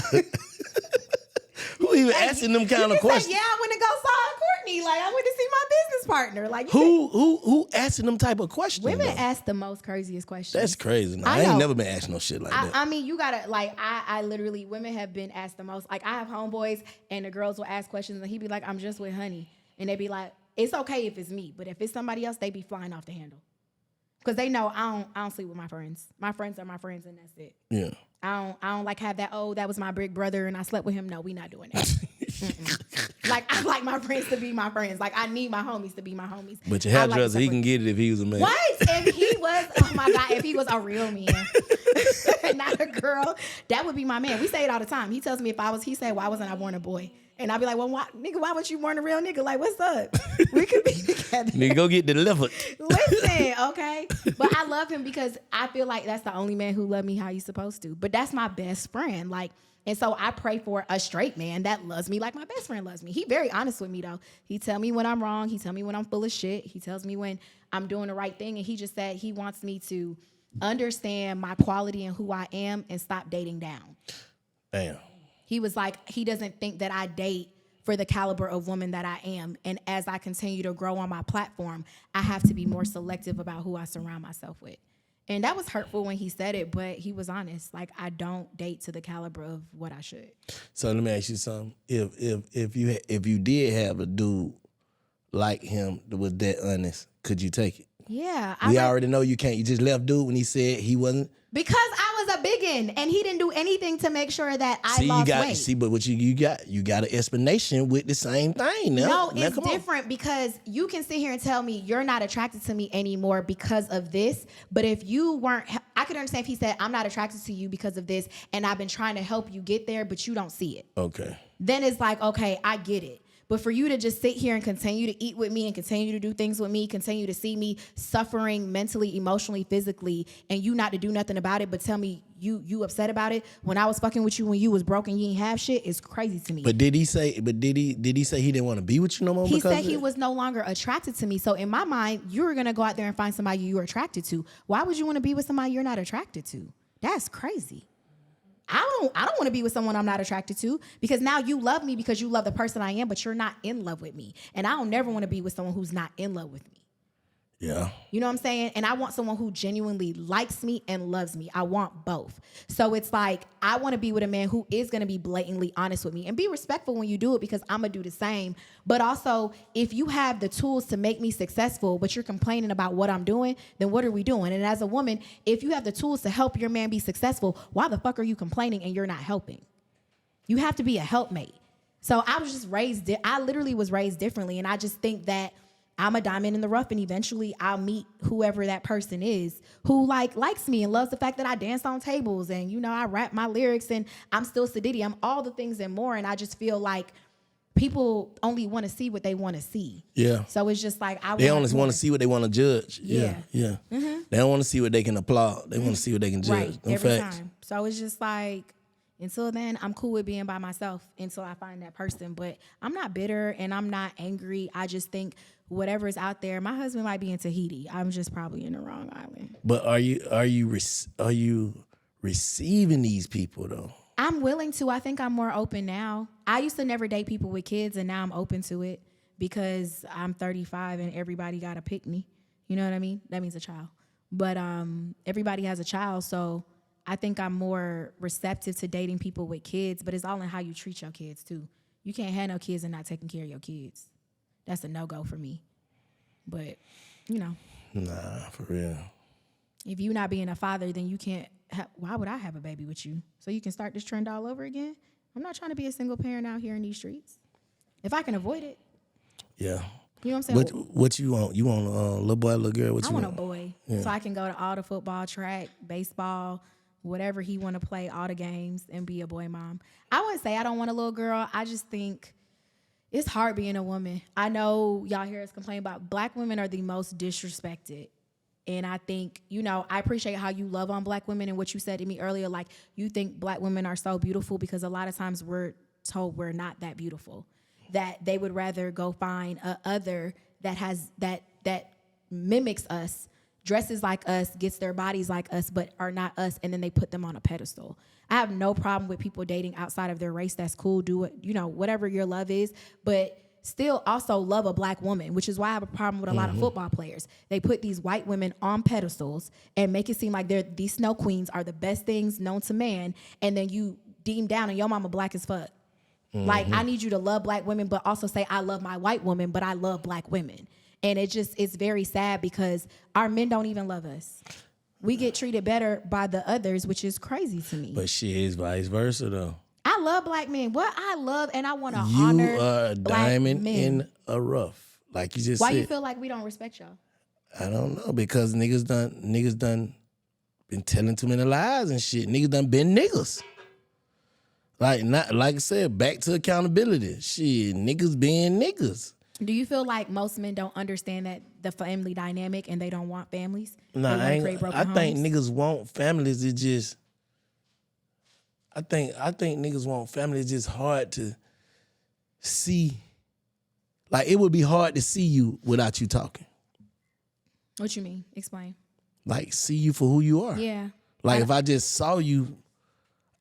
Who even asking them kind of questions? Say, yeah, I went to go saw Courtney. Like, I went to see my business partner. Like, who asking them type of questions? Women though? ask the most craziest questions. That's crazy. No, I ain't never been asked no shit like that. I mean, you gotta like. I literally, women have been asked the most. Like, I have homeboys, and the girls will ask questions, and he'd be like, "I'm just with honey," and they be like, "It's okay if it's me, but if it's somebody else, they be flying off the handle." Because they know I don't sleep with my friends. My friends are my friends, and that's it. Yeah. I don't like have that, oh, that was my big brother and I slept with him. No, we not doing that. Like, I like my friends to be my friends. Like, I need my homies to be my homies. But your hairdresser, he can get it if he was a man. What? If he was, oh my God, if he was a real man, not a girl, that would be my man. We say it all the time. He tells me he said, why wasn't I born a boy? And I'll be like, well, why would you born a real nigga? Like, what's up? We could be together. Nigga, go get delivered. Listen, okay? But I love him because I feel like that's the only man who loved me how he's supposed to. But that's my best friend. Like, and so I pray for a straight man that loves me like my best friend loves me. He very honest with me, though. He tell me when I'm wrong. He tell me when I'm full of shit. He tells me when I'm doing the right thing. And he just said he wants me to understand my quality and who I am and stop dating down. Damn. He was like, he doesn't think that I date for the caliber of woman that I am. And as I continue to grow on my platform, I have to be more selective about who I surround myself with. And that was hurtful when he said it, but he was honest. Like, I don't date to the caliber of what I should. So let me ask you something. If you did have a dude like him that was that honest, could you take it? Yeah. We already know you can't. You just left dude when he said he wasn't. Because I was a biggin, and he didn't do anything to make sure that I lost weight. See, but what you got an explanation with the same thing. No, it's different because you can sit here and tell me you're not attracted to me anymore because of this. But if you weren't, I could understand if he said, I'm not attracted to you because of this, and I've been trying to help you get there, but you don't see it. Okay. Then it's like, okay, I get it. But for you to just sit here and continue to eat with me and continue to do things with me, continue to see me suffering mentally, emotionally, physically, and you not to do nothing about it, but tell me you upset about it when I was fucking with you when you was broke and you ain't have shit, is crazy to me. But did he say he didn't want to be with you no more? He said he was no longer attracted to me. So in my mind, you were gonna go out there and find somebody you're attracted to. Why would you want to be with somebody you're not attracted to? That's crazy. I don't want to be with someone I'm not attracted to, because now you love me because you love the person I am, but you're not in love with me. And I don't never want to be with someone who's not in love with me. Yeah. You know what I'm saying? And I want someone who genuinely likes me and loves me. I want both. So it's like, I want to be with a man who is going to be blatantly honest with me and be respectful when you do it, because I'm going to do the same. But also, if you have the tools to make me successful, but you're complaining about what I'm doing, then what are we doing? And as a woman, if you have the tools to help your man be successful, why the fuck are you complaining and you're not helping? You have to be a helpmate. So I was just I literally was raised differently. And I just think that I'm a diamond in the rough, and eventually I'll meet whoever that person is who likes me and loves the fact that I dance on tables and, I rap my lyrics and I'm still Sadiddy. I'm all the things and more. And I just feel like people only want to see what they want to see. Yeah. So it's just like, they only want to see what they want to judge. Yeah. Mm-hmm. They don't want to see what they can applaud. They want to see what they can judge. Right. Every time. So it's just like, until then, I'm cool with being by myself until I find that person. But I'm not bitter and I'm not angry. I just think whatever is out there, my husband might be in Tahiti. I'm just probably in the wrong island. But are you receiving these people though? I'm willing to. I think I'm more open now. I used to never date people with kids, and now I'm open to it because I'm 35 and everybody got to pick me. You know what I mean? That means a child. But everybody has a child, so I think I'm more receptive to dating people with kids, but it's all in how you treat your kids too. You can't have no kids and not taking care of your kids. That's a no-go for me. But, Nah, for real. If you not being a father, then you can't, why would I have a baby with you? So you can start this trend all over again? I'm not trying to be a single parent out here in these streets. If I can avoid it. Yeah. You know what I'm saying? What you want? You want a little boy, little girl? What you want? I want a boy. Yeah. So I can go to all the football, track, baseball, whatever he want to play, all the games, and be a boy mom. I wouldn't say I don't want a little girl. I just think it's hard being a woman. I know y'all hear us complain about Black women are the most disrespected. And I think, I appreciate how you love on Black women and what you said to me earlier. Like, you think Black women are so beautiful because a lot of times we're told we're not that beautiful. That they would rather go find a other that has that mimics us, dresses like us, gets their bodies like us, but are not us, and then they put them on a pedestal. I have no problem with people dating outside of their race. That's cool. Do it, whatever your love is, but still also love a Black woman, which is why I have a problem with a lot of football players. They put these white women on pedestals and make it seem like these snow queens are the best things known to man, and then you deem down and your mama Black as fuck. Like, I need you to love Black women, but also say I love my white woman, but I love Black women. And it's very sad because our men don't even love us. We get treated better by the others, which is crazy to me. But shit is vice versa though. I love black men. What I love and I want to You honor are a black diamond men. in a rough. Like you just Why said. you feel like we don't respect y'all? I don't know, because niggas done been telling too many lies and shit. Niggas done been niggas. Like I said, back to accountability. Shit, niggas being niggas. Do you feel like most men don't understand that the family dynamic and they don't want families? Nah, They wanna create broken think homes? niggas want families. It just, I think niggas want families. It's just hard to see. Like it would be hard to see you without you talking. What you mean? Explain. Like see you for who you are. Yeah. Like if I just saw you,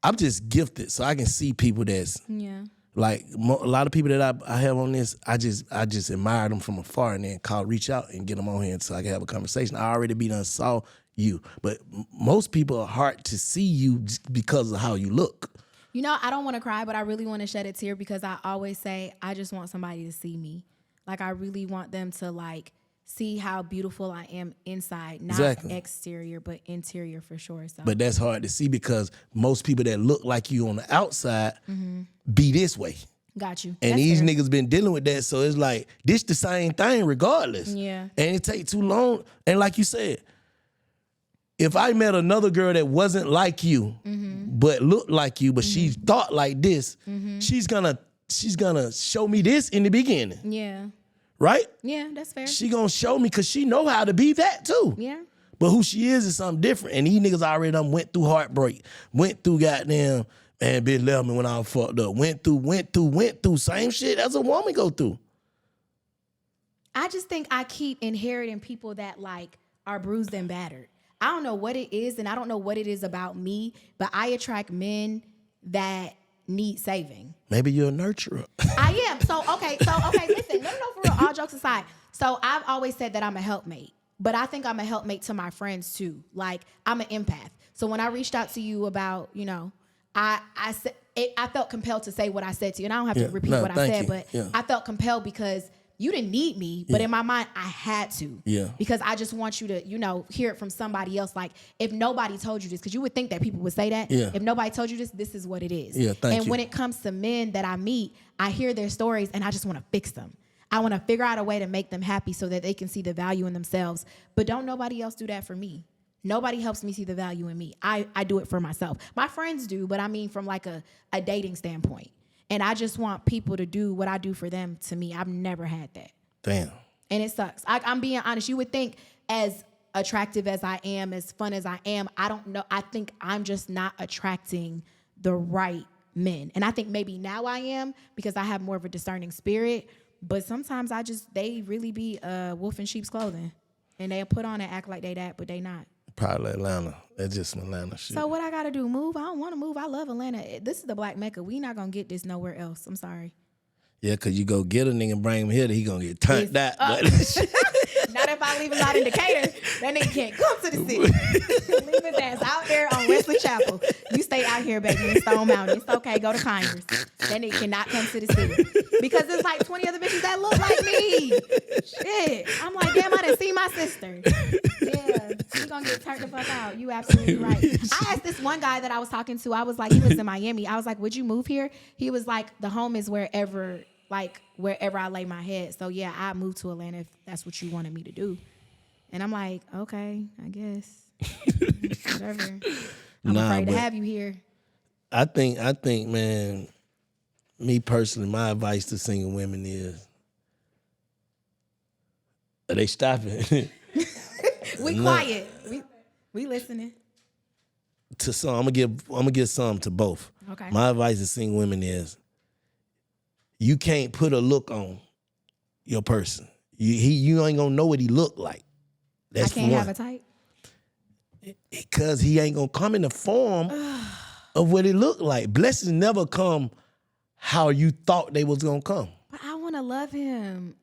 I'm just gifted, so I can see people that's Yeah. like a lot of people that I have on this. I just admire them from afar and then reach out and get them on here so I can have a conversation. I already saw you, but most people are hard to see you just because of how you look. You know, I don't want to cry, but I really want to shed a tear because I always say I just want somebody to see me. Like I really want them to like see how beautiful I am inside, not Exactly. exterior, but interior for sure. So. But that's hard to see because most people that look like you on the outside be this way. Got you. And That's these fair. niggas been dealing with that, so it's like this the same thing regardless. Yeah. And it take too long. And like you said, if I met another girl that wasn't like you, but looked like you, but she thought like this, she's gonna show me this in the beginning, Yeah. right? Yeah, that's fair. She gonna show me because she know how to be that too. Yeah. But who she is something different. And these niggas already done went through heartbreak, went through goddamn, man, bitch left me when I was fucked up. Went through. Same shit as a woman go through. I just think I keep inheriting people that like are bruised and battered. I don't know what it is, and I don't know what it is about me, but I attract men that need saving. Maybe you're a nurturer. I am. So, okay, listen, no, for real, all jokes aside. So I've always said that I'm a helpmate, but I think I'm a helpmate to my friends too. Like I'm an empath. So when I reached out to you about, you know, I said, I felt compelled to say what I said to you, and I don't have to repeat what I said, but I felt compelled because you didn't need me, but in my mind, I had to. Yeah. Because I just want you to, you know, hear it from somebody else. Like, if nobody told you this, because you would think that people would say that. Yeah. If nobody told you this is what it is. Yeah, thank and you. when it comes to men that I meet, I hear their stories, and I just want to fix them. I want to figure out a way to make them happy so that they can see the value in themselves. But don't nobody else do that for me. Nobody helps me see the value in me. I do it for myself. My friends do, but I mean from like a dating standpoint. And I just want people to do what I do for them to me. I've never had that. Damn. And it sucks. I'm being honest. You would think as attractive as I am, as fun as I am, I don't know. I think I'm just not attracting the right men. And I think maybe now I am because I have more of a discerning spirit. But sometimes they really be wolf in sheep's clothing. And they'll put on and act like they that, but they not. Probably Atlanta. That's just some Atlanta shit. So what I got to do? Move? I don't want to move. I love Atlanta. This is the Black Mecca. We not going to get this nowhere else. I'm sorry. Yeah, because you go get a nigga and bring him here, he going to get turned out. But Not if I leave him out in Decatur. That nigga can't come to the city. Leave his ass out there on Wesley Chapel. You stay out here, baby, in Stone Mountain. It's okay. Go to Conyers. That nigga cannot come to the city. Because there's like 20 other bitches that look like me. Shit. I'm like, damn, I didn't see my sister. Yeah. She gonna get turned the fuck out. You absolutely right. I asked this one guy that I was talking to. I was like, he lives in Miami. I was like, would you move here? He was like, the home is wherever I lay my head. So yeah, I moved to Atlanta if that's what you wanted me to do. And I'm like, okay, I guess. Whatever. I'm afraid to have you here. I think, man, me personally, my advice to single women is, are they stopping? We quiet. We listening. To some, I'm gonna give some to both. Okay. My advice to single women is, you can't put a look on your person. You ain't gonna know what he look like. That's I can't for have one. a type. Because he ain't gonna come in the form of what it look like. Blessings never come how you thought they was gonna come. But I want to love him.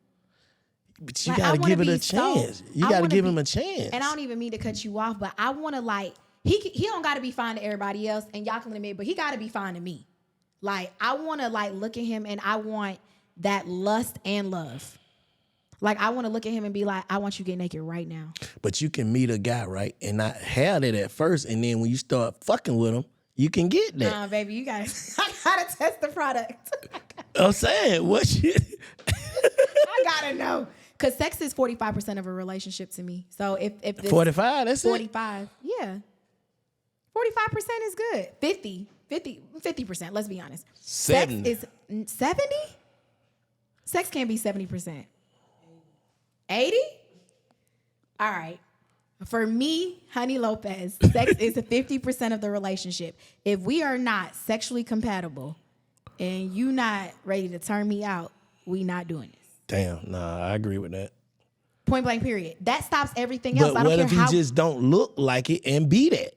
But you Like, I gotta wanna give it be a chance. You I gotta wanna give be- him a chance. And I don't even mean to cut you off, but I want to like, he don't got to be fine to everybody else, and y'all can admit, but he got to be fine to me. Like, I want to like look at him, and I want that lust and love. Like, I want to look at him and be like, I want you to get naked right now. But you can meet a guy, right, and not have it at first, and then when you start fucking with him, you can get that. Baby, you guys, I gotta test the product. I'm saying, what shit? I gotta know. Because sex is 45% of a relationship to me. So if this 45, that's 45, yeah. 45% is good. 50%, let's be honest. 70. Sex is 70? Sex can't be 70%. 80? All right. For me, Honey Lopez, sex is 50% of the relationship. If we are not sexually compatible and you not ready to turn me out, we not doing this. Damn, nah, I agree with that. Point blank, period. That stops everything else. But I don't what care if he how just don't look like it and be that?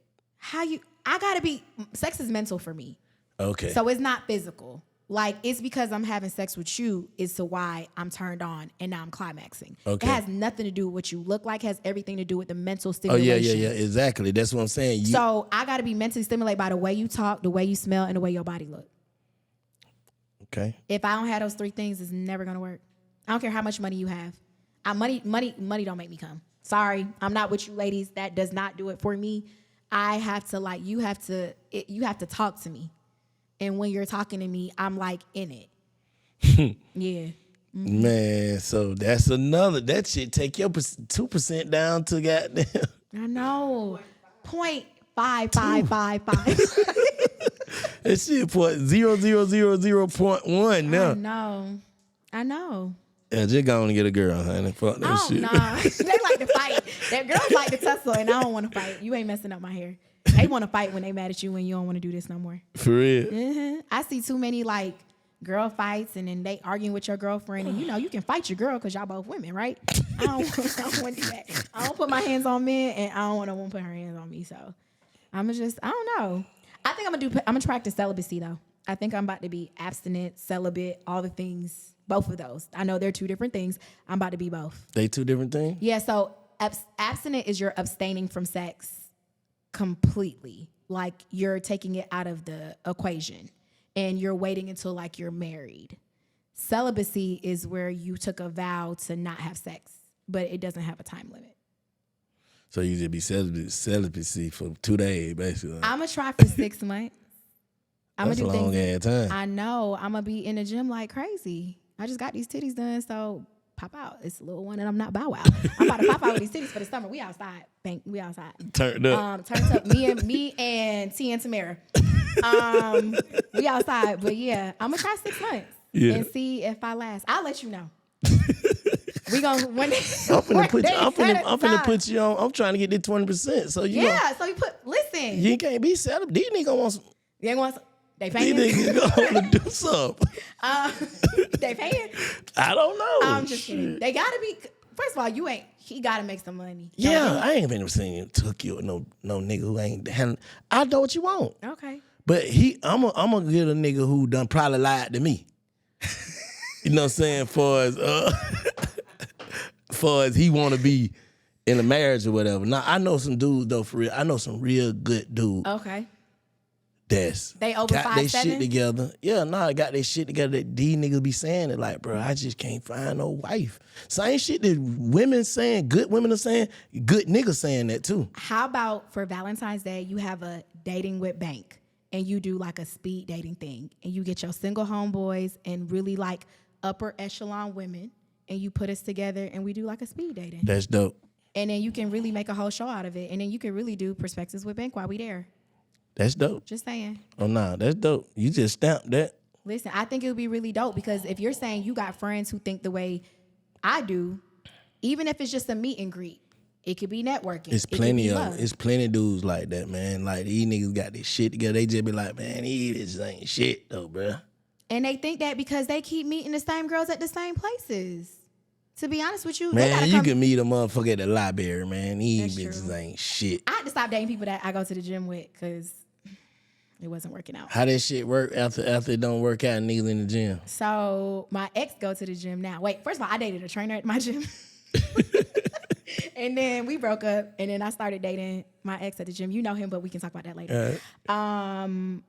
I gotta be, sex is mental for me. Okay. So it's not physical. Like, it's because I'm having sex with you is to why I'm turned on and now I'm climaxing. Okay. It has nothing to do with what you look like. It has everything to do with the mental Oh, stimulation. yeah, exactly. That's what I'm saying. So I got to be mentally stimulated by the way you talk, the way you smell, and the way your body look. Okay. If I don't have those three things, it's never going to work. I don't care how much money you have. Money don't make me come. Sorry, I'm not with you ladies. That does not do it for me. I have to, you have to talk to me. And when you're talking to me, I'm like in it. Yeah. Mm-hmm. Man, so that's another. That shit take your 2% down to goddamn. I know. 0.5555. That shit .00000.1 now. I know. Yeah, just go on and get a girl, honey. Fuck that shit. Nah. They like to fight. That girls like to tussle, and I don't want to fight. You ain't messing up my hair. They want to fight when they mad at you when you don't want to do this no more. For real. Mm-hmm. I see too many girl fights, and then they arguing with your girlfriend, and you can fight your girl because y'all both women, right? I don't want to do that. I don't put my hands on men, and I don't want a woman put her hands on me. So I don't know. I think I'm gonna practice celibacy though. I think I'm about to be abstinent, celibate, all the things, both of those. I know they're two different things. I'm about to be both. They two different things? Yeah. So abstinent is you're abstaining from sex completely, like you're taking it out of the equation and you're waiting until you're married. Celibacy is where you took a vow to not have sex, but it doesn't have a time limit. So you just be celibacy for 2 days, basically. I'm gonna try for 6 months. That's a long ass time. I know. I'm gonna be in the gym like crazy. I just got these titties done, so pop out. It's a little one, and I'm not Bow Wow. I'm about to pop out with these titties for the summer. We outside, Bank. We outside. Turned up. Turned up. Me and T and Tamara. We outside, but yeah, I'm gonna try 6 months and see if I last. I'll let you know. We gonna I'm finna put you on. I'm trying to get this 20%. So you so you listen. You can't be celibate. These niggas want some. They want some. They paying. These niggas gonna do something. They paying. I don't know. I'm just kidding. They gotta be. First of all, he gotta make some money. Yeah, I ain't been seeing you took you no nigga who ain't. I know what you want. Okay. But I'm gonna get a nigga who done probably lied to me. You know what I'm saying? Far as he want to be in a marriage or whatever. Now I know some dudes though, for real. I know some real good dudes. Okay. They over got their 5'7"? shit together. Yeah, I got their shit together. That these niggas be saying it like, bro, I just can't find no wife. Same shit that women saying, good women are saying, good niggas saying that too. How about for Valentine's Day, you have a dating with Bank and you do a speed dating thing and you get your single homeboys and really upper echelon women and you put us together and we do a speed dating. That's dope. And then you can really make a whole show out of it. And then you can really do Perspektives with Bank while we there. That's dope. Just saying. Oh, nah, that's dope. You just stamped that. Listen, I think it would be really dope because if you're saying you got friends who think the way I do, even if it's just a meet and greet, it could be networking. It's plenty of dudes like that, man. Like, these niggas got this shit together. They just be like, man, these ain't shit, though, bro. And they think that because they keep meeting the same girls at the same places. To be honest with you, man, you can meet a motherfucker at the library, man. These That's bitches true. ain't shit. I had to stop dating people that I go to the gym with because it wasn't working out. How that shit work after it don't work out and niggas in the gym? So my ex go to the gym now. Wait, first of all, I dated a trainer at my gym. And then we broke up, and then I started dating my ex at the gym. You know him, but we can talk about that later. Right.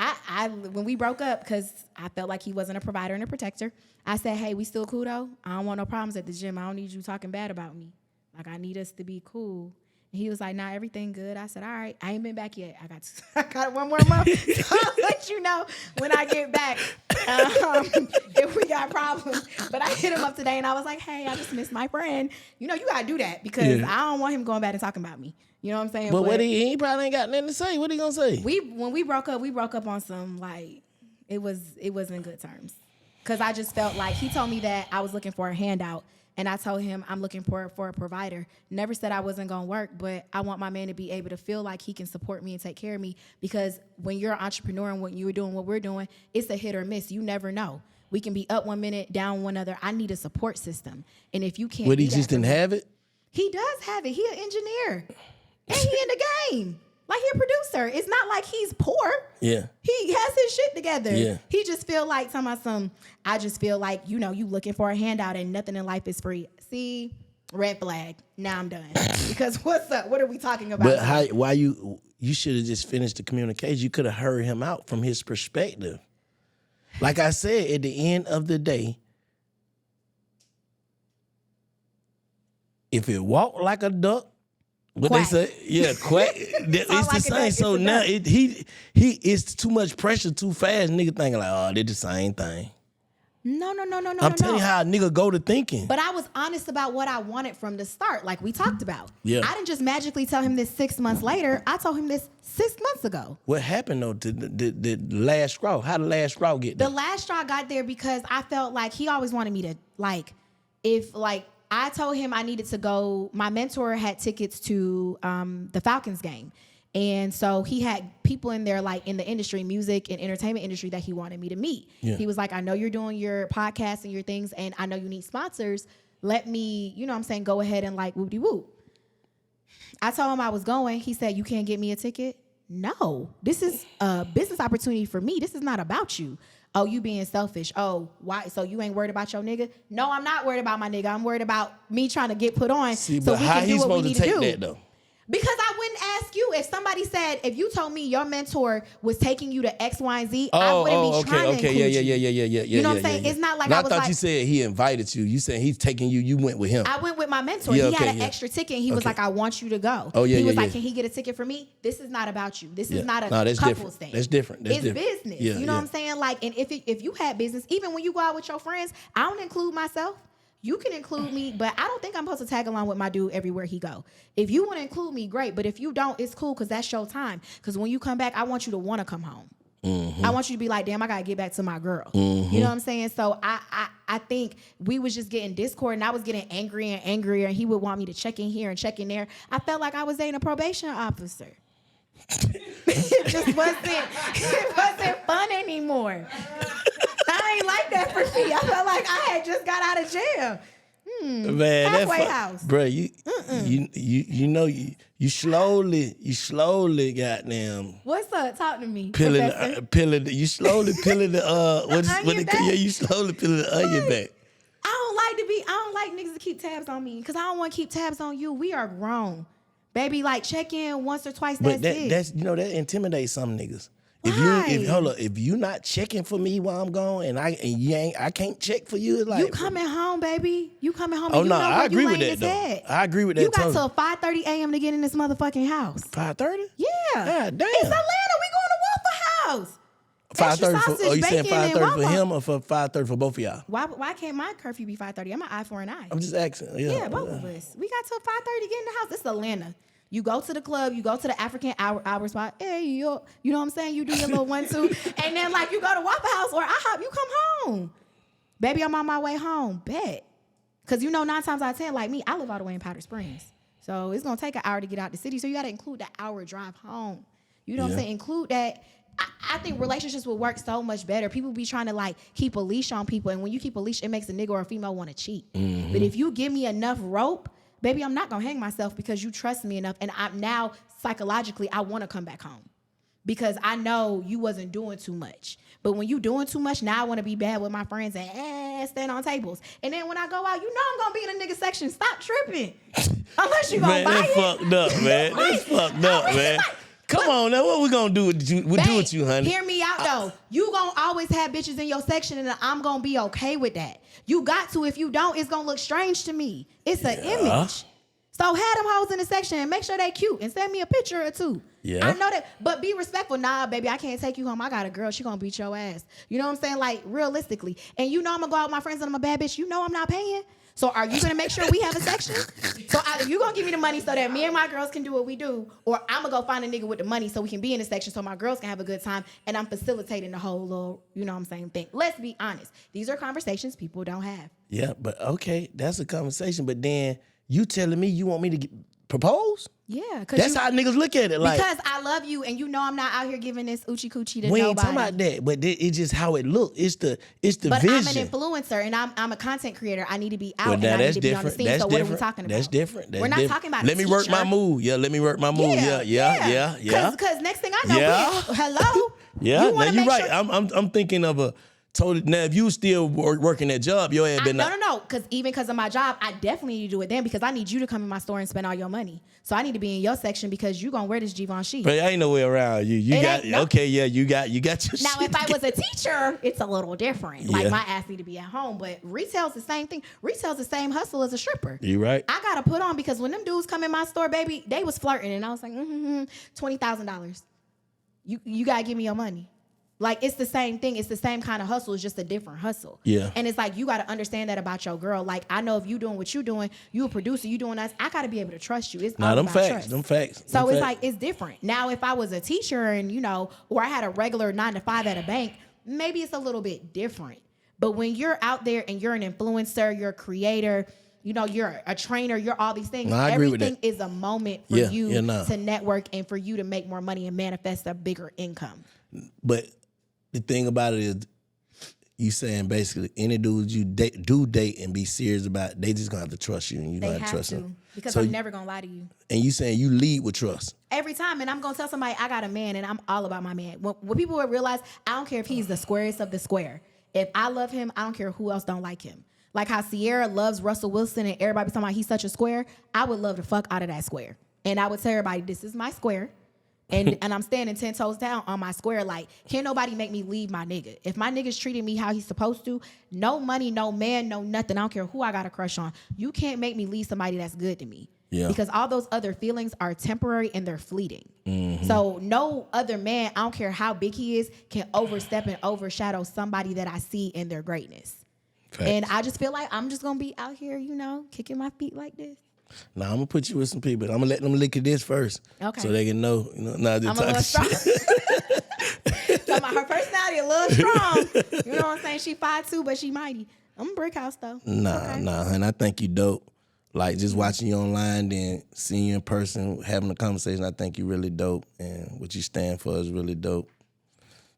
I when we broke up, because I felt like he wasn't a provider and a protector, I said, hey, we still cool though? I don't want no problems at the gym. I don't need you talking bad about me. Like, I need us to be cool. And he was like, nah, everything good. I said, all right, I ain't been back yet. I got one more month. So I'll let you know when I get back if we got problems. But I hit him up today and I was like, hey, I just missed my friend. You know, you got to do that because I don't want him going back and talking about me. You know what I'm saying? But what he probably ain't got nothing to say. What he gonna say? When we broke up on some, like, it wasn't good terms. Because I just felt like he told me that I was looking for a handout. And I told him I'm looking for a provider. Never said I wasn't going to work, but I want my man to be able to feel like he can support me and take care of me, because when you're an entrepreneur and when you're doing what we're doing, it's a hit or miss. You never know. We can be up one minute, down one other. I need a support system. And if you can't, But he just didn't have it? He does have it. He an engineer. And he in the game. Like, he a producer. It's not like he's poor. Yeah. He has his shit together. Yeah. He just feel like I just feel like, you know, you looking for a handout and nothing in life is free. See, red flag. Now I'm done. Because what's up? What are we talking about? But why you should have just finished the communication. You could have heard him out from his perspective. Like I said, at the end of the day, if it walked like a duck, what quack. they say, yeah, quack. It's like the same. So now he it's too much pressure too fast. Nigga thinking like, oh, they're the same thing. No. I'm telling you how a nigga go to thinking. But I was honest about what I wanted from the start, like we talked about. Yeah. I didn't just magically tell him this 6 months later. I told him this 6 months ago. What happened though to the last straw? How the last straw get there? The last straw got there because I felt like he always wanted me to, I told him I needed to go. My mentor had tickets to the Falcons game. And so he had people in there, like in the industry, music and entertainment industry, that he wanted me to meet. Yeah. He was like, I know you're doing your podcast and your things, and I know you need sponsors. Let me, you know what I'm saying, go ahead and like whoop-de-whoop. I told him I was going. He said, you can't get me a ticket? No. This is a business opportunity for me. This is not about you. Oh, you being selfish. Oh, why? So you ain't worried about your nigga? No, I'm not worried about my nigga. I'm worried about me trying to get put on. See, so but we how can do he what we supposed need to take to do. that though? Because I wouldn't ask you. If somebody said, if you told me your mentor was taking you to X, Y, and Z, I wouldn't be trying to include you. Yeah. You know what I'm saying? It's not like I was thought like, you said he invited you. You said he's taking you. You went with him. I went with my mentor. Yeah, he had an extra ticket. And he was like, I want you to go. Oh, yeah, he was yeah, like, yeah. can he get a ticket for me? This is not about you. This is not a that's couples different. thing. That's different. That's it's different. business. Yeah, you know what I'm saying? Like, and if you had business, even when you go out with your friends, I don't include myself. You can include me, but I don't think I'm supposed to tag along with my dude everywhere he go. If you want to include me, great. But if you don't, it's cool, because that's your time. Because when you come back, I want you to want to come home. Mm-hmm. I want you to be like, damn, I got to get back to my girl. Mm-hmm. You know what I'm saying? So I think we was just getting discord, and I was getting angrier and angrier, and he would want me to check in here and check in there. I felt like I was dating a probation officer. It wasn't fun anymore. I ain't like that for me. I felt like I had just got out of jail. Man, halfway house. Bro, you know you slowly goddamn. What's up? Talk to me. You slowly peeling the you slowly peeling the onion back. I don't like niggas to keep tabs on me, because I don't want to keep tabs on you. We are grown. Baby, like, check in once or twice. That's it. That's that intimidates some niggas. Why? If you not checking for me while I'm gone, and I can't check for you, it's like, you coming home, baby. You coming home. Oh and you no, know I agree you with that though. I agree with that. You got till 5:30 a.m. to get in this motherfucking house. 5:30? Yeah. God damn. It's Atlanta. We going to Waffle House. 5:30 for, you saying 5:30 for him or for 5:30 for both of y'all? Why can't my curfew be 5:30? I'm an eye for an eye. I'm just asking. Yeah, both of us. We got till 5:30 to get in the house. It's Atlanta. You go to the club, you go to the African hour spot. Hey, yo, you know what I'm saying? You do your little 1-2, and then like you go to Waffle House or IHOP, you come home. Baby, I'm on my way home. Bet. Because 9 times out of 10, like me, I live all the way in Powder Springs. So it's going to take an hour to get out the city. So you got to include the hour drive home. You know what I'm saying? Include that. I think relationships will work so much better. People be trying to like keep a leash on people. And when you keep a leash, it makes a nigga or a female want to cheat. Mm-hmm. But if you give me enough rope, baby, I'm not going to hang myself, because you trust me enough. And I'm now psychologically, I want to come back home, because I know you wasn't doing too much. But when you doing too much, now I want to be bad with my friends and stand on tables. And then when I go out, I'm going to be in the nigga section. Stop tripping. Unless you going to buy it. Fucked up, man. That's fucked up, man. Come on now, what we gonna do with you? We'll do with you, honey. Hear me out though. You gonna always have bitches in your section, and I'm gonna be okay with that. You got to. If you don't, it's gonna look strange to me. It's an image. So have them hoes in the section and make sure they cute and send me a picture or two. Yeah. I know that, but be respectful. Nah, baby, I can't take you home. I got a girl. She gonna beat your ass. You know what I'm saying? Like, realistically. And you know I'm gonna go out with my friends and I'm a bad bitch. You know I'm not paying. So are you gonna make sure we have a section? So either you gonna give me the money so that me and my girls can do what we do, or I'm gonna go find a nigga with the money so we can be in the section so my girls can have a good time, and I'm facilitating the whole little, you know what I'm saying, thing. Let's be honest. These are conversations people don't have. Yeah, but okay, that's a conversation. But then you telling me you want me to propose? Yeah, that's how niggas look at it. Like, because I love you, and you know I'm not out here giving this oochie coochie to we nobody. ain't talking about that, but it's just how it look. It's the but vision. I'm an influencer, and I'm a content creator. I need to be out, Well, and now I that's need to be on the different. scene. That's So what different. are we talking about? That's different. We're not talking about. Let me work my move. Yeah, let me work my move. Yeah. Because next thing I know, hello. Yeah, now you're right. Sure. I'm thinking of a total. Now, if you still working that job, your ass been no. Because of my job, I definitely need to do it then because I need you to come in my store and spend all your money. So I need to be in your section because you gonna wear this Givenchy. But ain't no way around you. You got you got your. Now, if I was a teacher, it's a little different. Like my ass need to be at home. But retail's the same thing. Retail's the same hustle as a stripper. You right. I gotta put on because when them dudes come in my store, baby, they was flirting and I was like, $20,000. You gotta give me your money. Like, it's the same thing. It's the same kind of hustle. It's just a different hustle. Yeah. And it's like, you got to understand that about your girl. Like, I know if you doing what you doing, you a producer, you doing us, I got to be able to trust you. It's all about trust. Them facts. So it's like, it's different. Now, if I was a teacher and, or I had a regular 9 to 5 at a bank, maybe it's a little bit different. But when you're out there and you're an influencer, you're a creator, you're a trainer, you're all these things. No, I agree with that. Everything is a moment for you to network and for you to make more money and manifest a bigger income. But the thing about it is, you saying basically any dudes you date and be serious about, they just gonna have to trust you, and you gonna have to trust them. Because I'm never gonna lie to you. And you saying you lead with trust every time, and I'm gonna tell somebody I got a man, and I'm all about my man. When people will realize, I don't care if he's the squarest of the square. If I love him, I don't care who else don't like him. Like how Sierra loves Russell Wilson, and everybody be talking about he's such a square. I would love the fuck out of that square, and I would tell everybody, this is my square. And I'm standing 10 toes down on my square. Like, can't nobody make me leave my nigga. If my nigga's treating me how he's supposed to, no money, no man, no nothing. I don't care who I got a crush on. You can't make me leave somebody that's good to me. Yeah. Because all those other feelings are temporary and they're fleeting. Mm-hmm. So no other man, I don't care how big he is, can overstep and overshadow somebody that I see in their greatness. Facts. And I just feel like I'm just going to be out here, kicking my feet like this. Now, I'm going to put you with some people. I'm going to let them lick at this first. Okay. So they can know, not just I'm a little strong. Her personality a little strong. You know what I'm saying? She 5'2", but she mighty. I'm a brick house, though. Nah, honey. I think you dope. Like, just watching you online, then seeing you in person, having a conversation, I think you really dope. And what you stand for is really dope.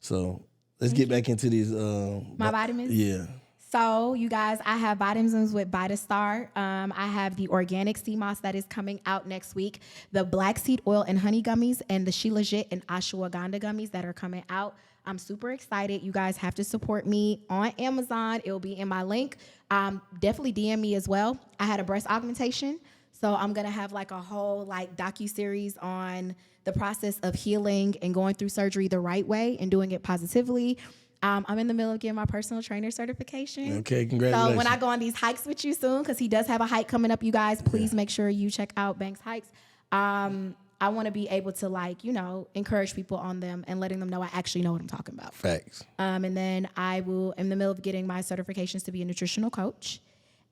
So, let's get back into these. My vitamins? Yeah. So, you guys, I have vitamins with Vitastar. I have the organic sea moss that is coming out next week, the black seed oil and honey gummies, and the She Legit and ashwagandha gummies that are coming out. I'm super excited. You guys have to support me on Amazon. It will be in my link. Definitely DM me as well. I had a breast augmentation, so I'm going to have like a whole docu-series on the process of healing and going through surgery the right way and doing it positively. I'm in the middle of getting my personal trainer certification. Okay, congratulations. So when I go on these hikes with you soon, because he does have a hike coming up, you guys, please make sure you check out Bank's hikes. I want to be able to encourage people on them and letting them know I actually know what I'm talking about. Facts. And then I will, in the middle of getting my certifications to be a nutritional coach.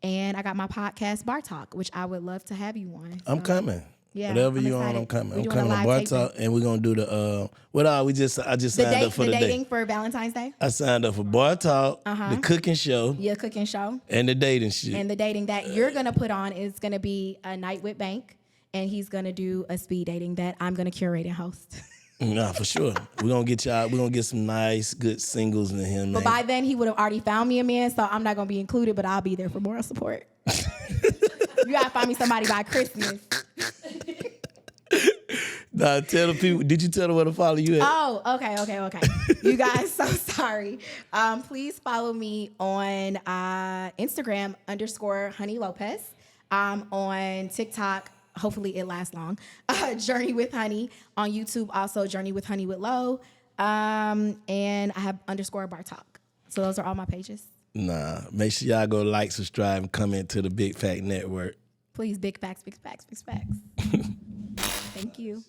And I got my podcast, Bar Talk, which I would love to have you on. I'm coming. Yeah, whatever you on, I'm coming. I'm coming on Bar Talk, and we're gonna do the I just signed up for the dating for Valentine's Day. I signed up for Bar Talk, the cooking show, cooking show, and the dating shit. And the dating that you're gonna put on is gonna be a night with Bank, and he's gonna do a speed dating that I'm gonna curate and host. Nah, for sure. We're gonna get y'all. We're gonna get some nice, good singles in him. But by then, he would have already found me a man, so I'm not gonna be included. But I'll be there for moral support. You gotta find me somebody by Christmas. Nah, tell the people. Did you tell them where to follow you at? Oh, okay. You guys, so sorry. Please follow me on Instagram _Honey Lopez. On TikTok, hopefully it lasts long. Journey with Honey on YouTube. Also Journey with Honey with Lo. And I have _Bar Talk. So those are all my pages. Nah, make sure y'all go like, subscribe, and comment to the Big Fact Network. Please, big facts, big facts, big facts. Thank you.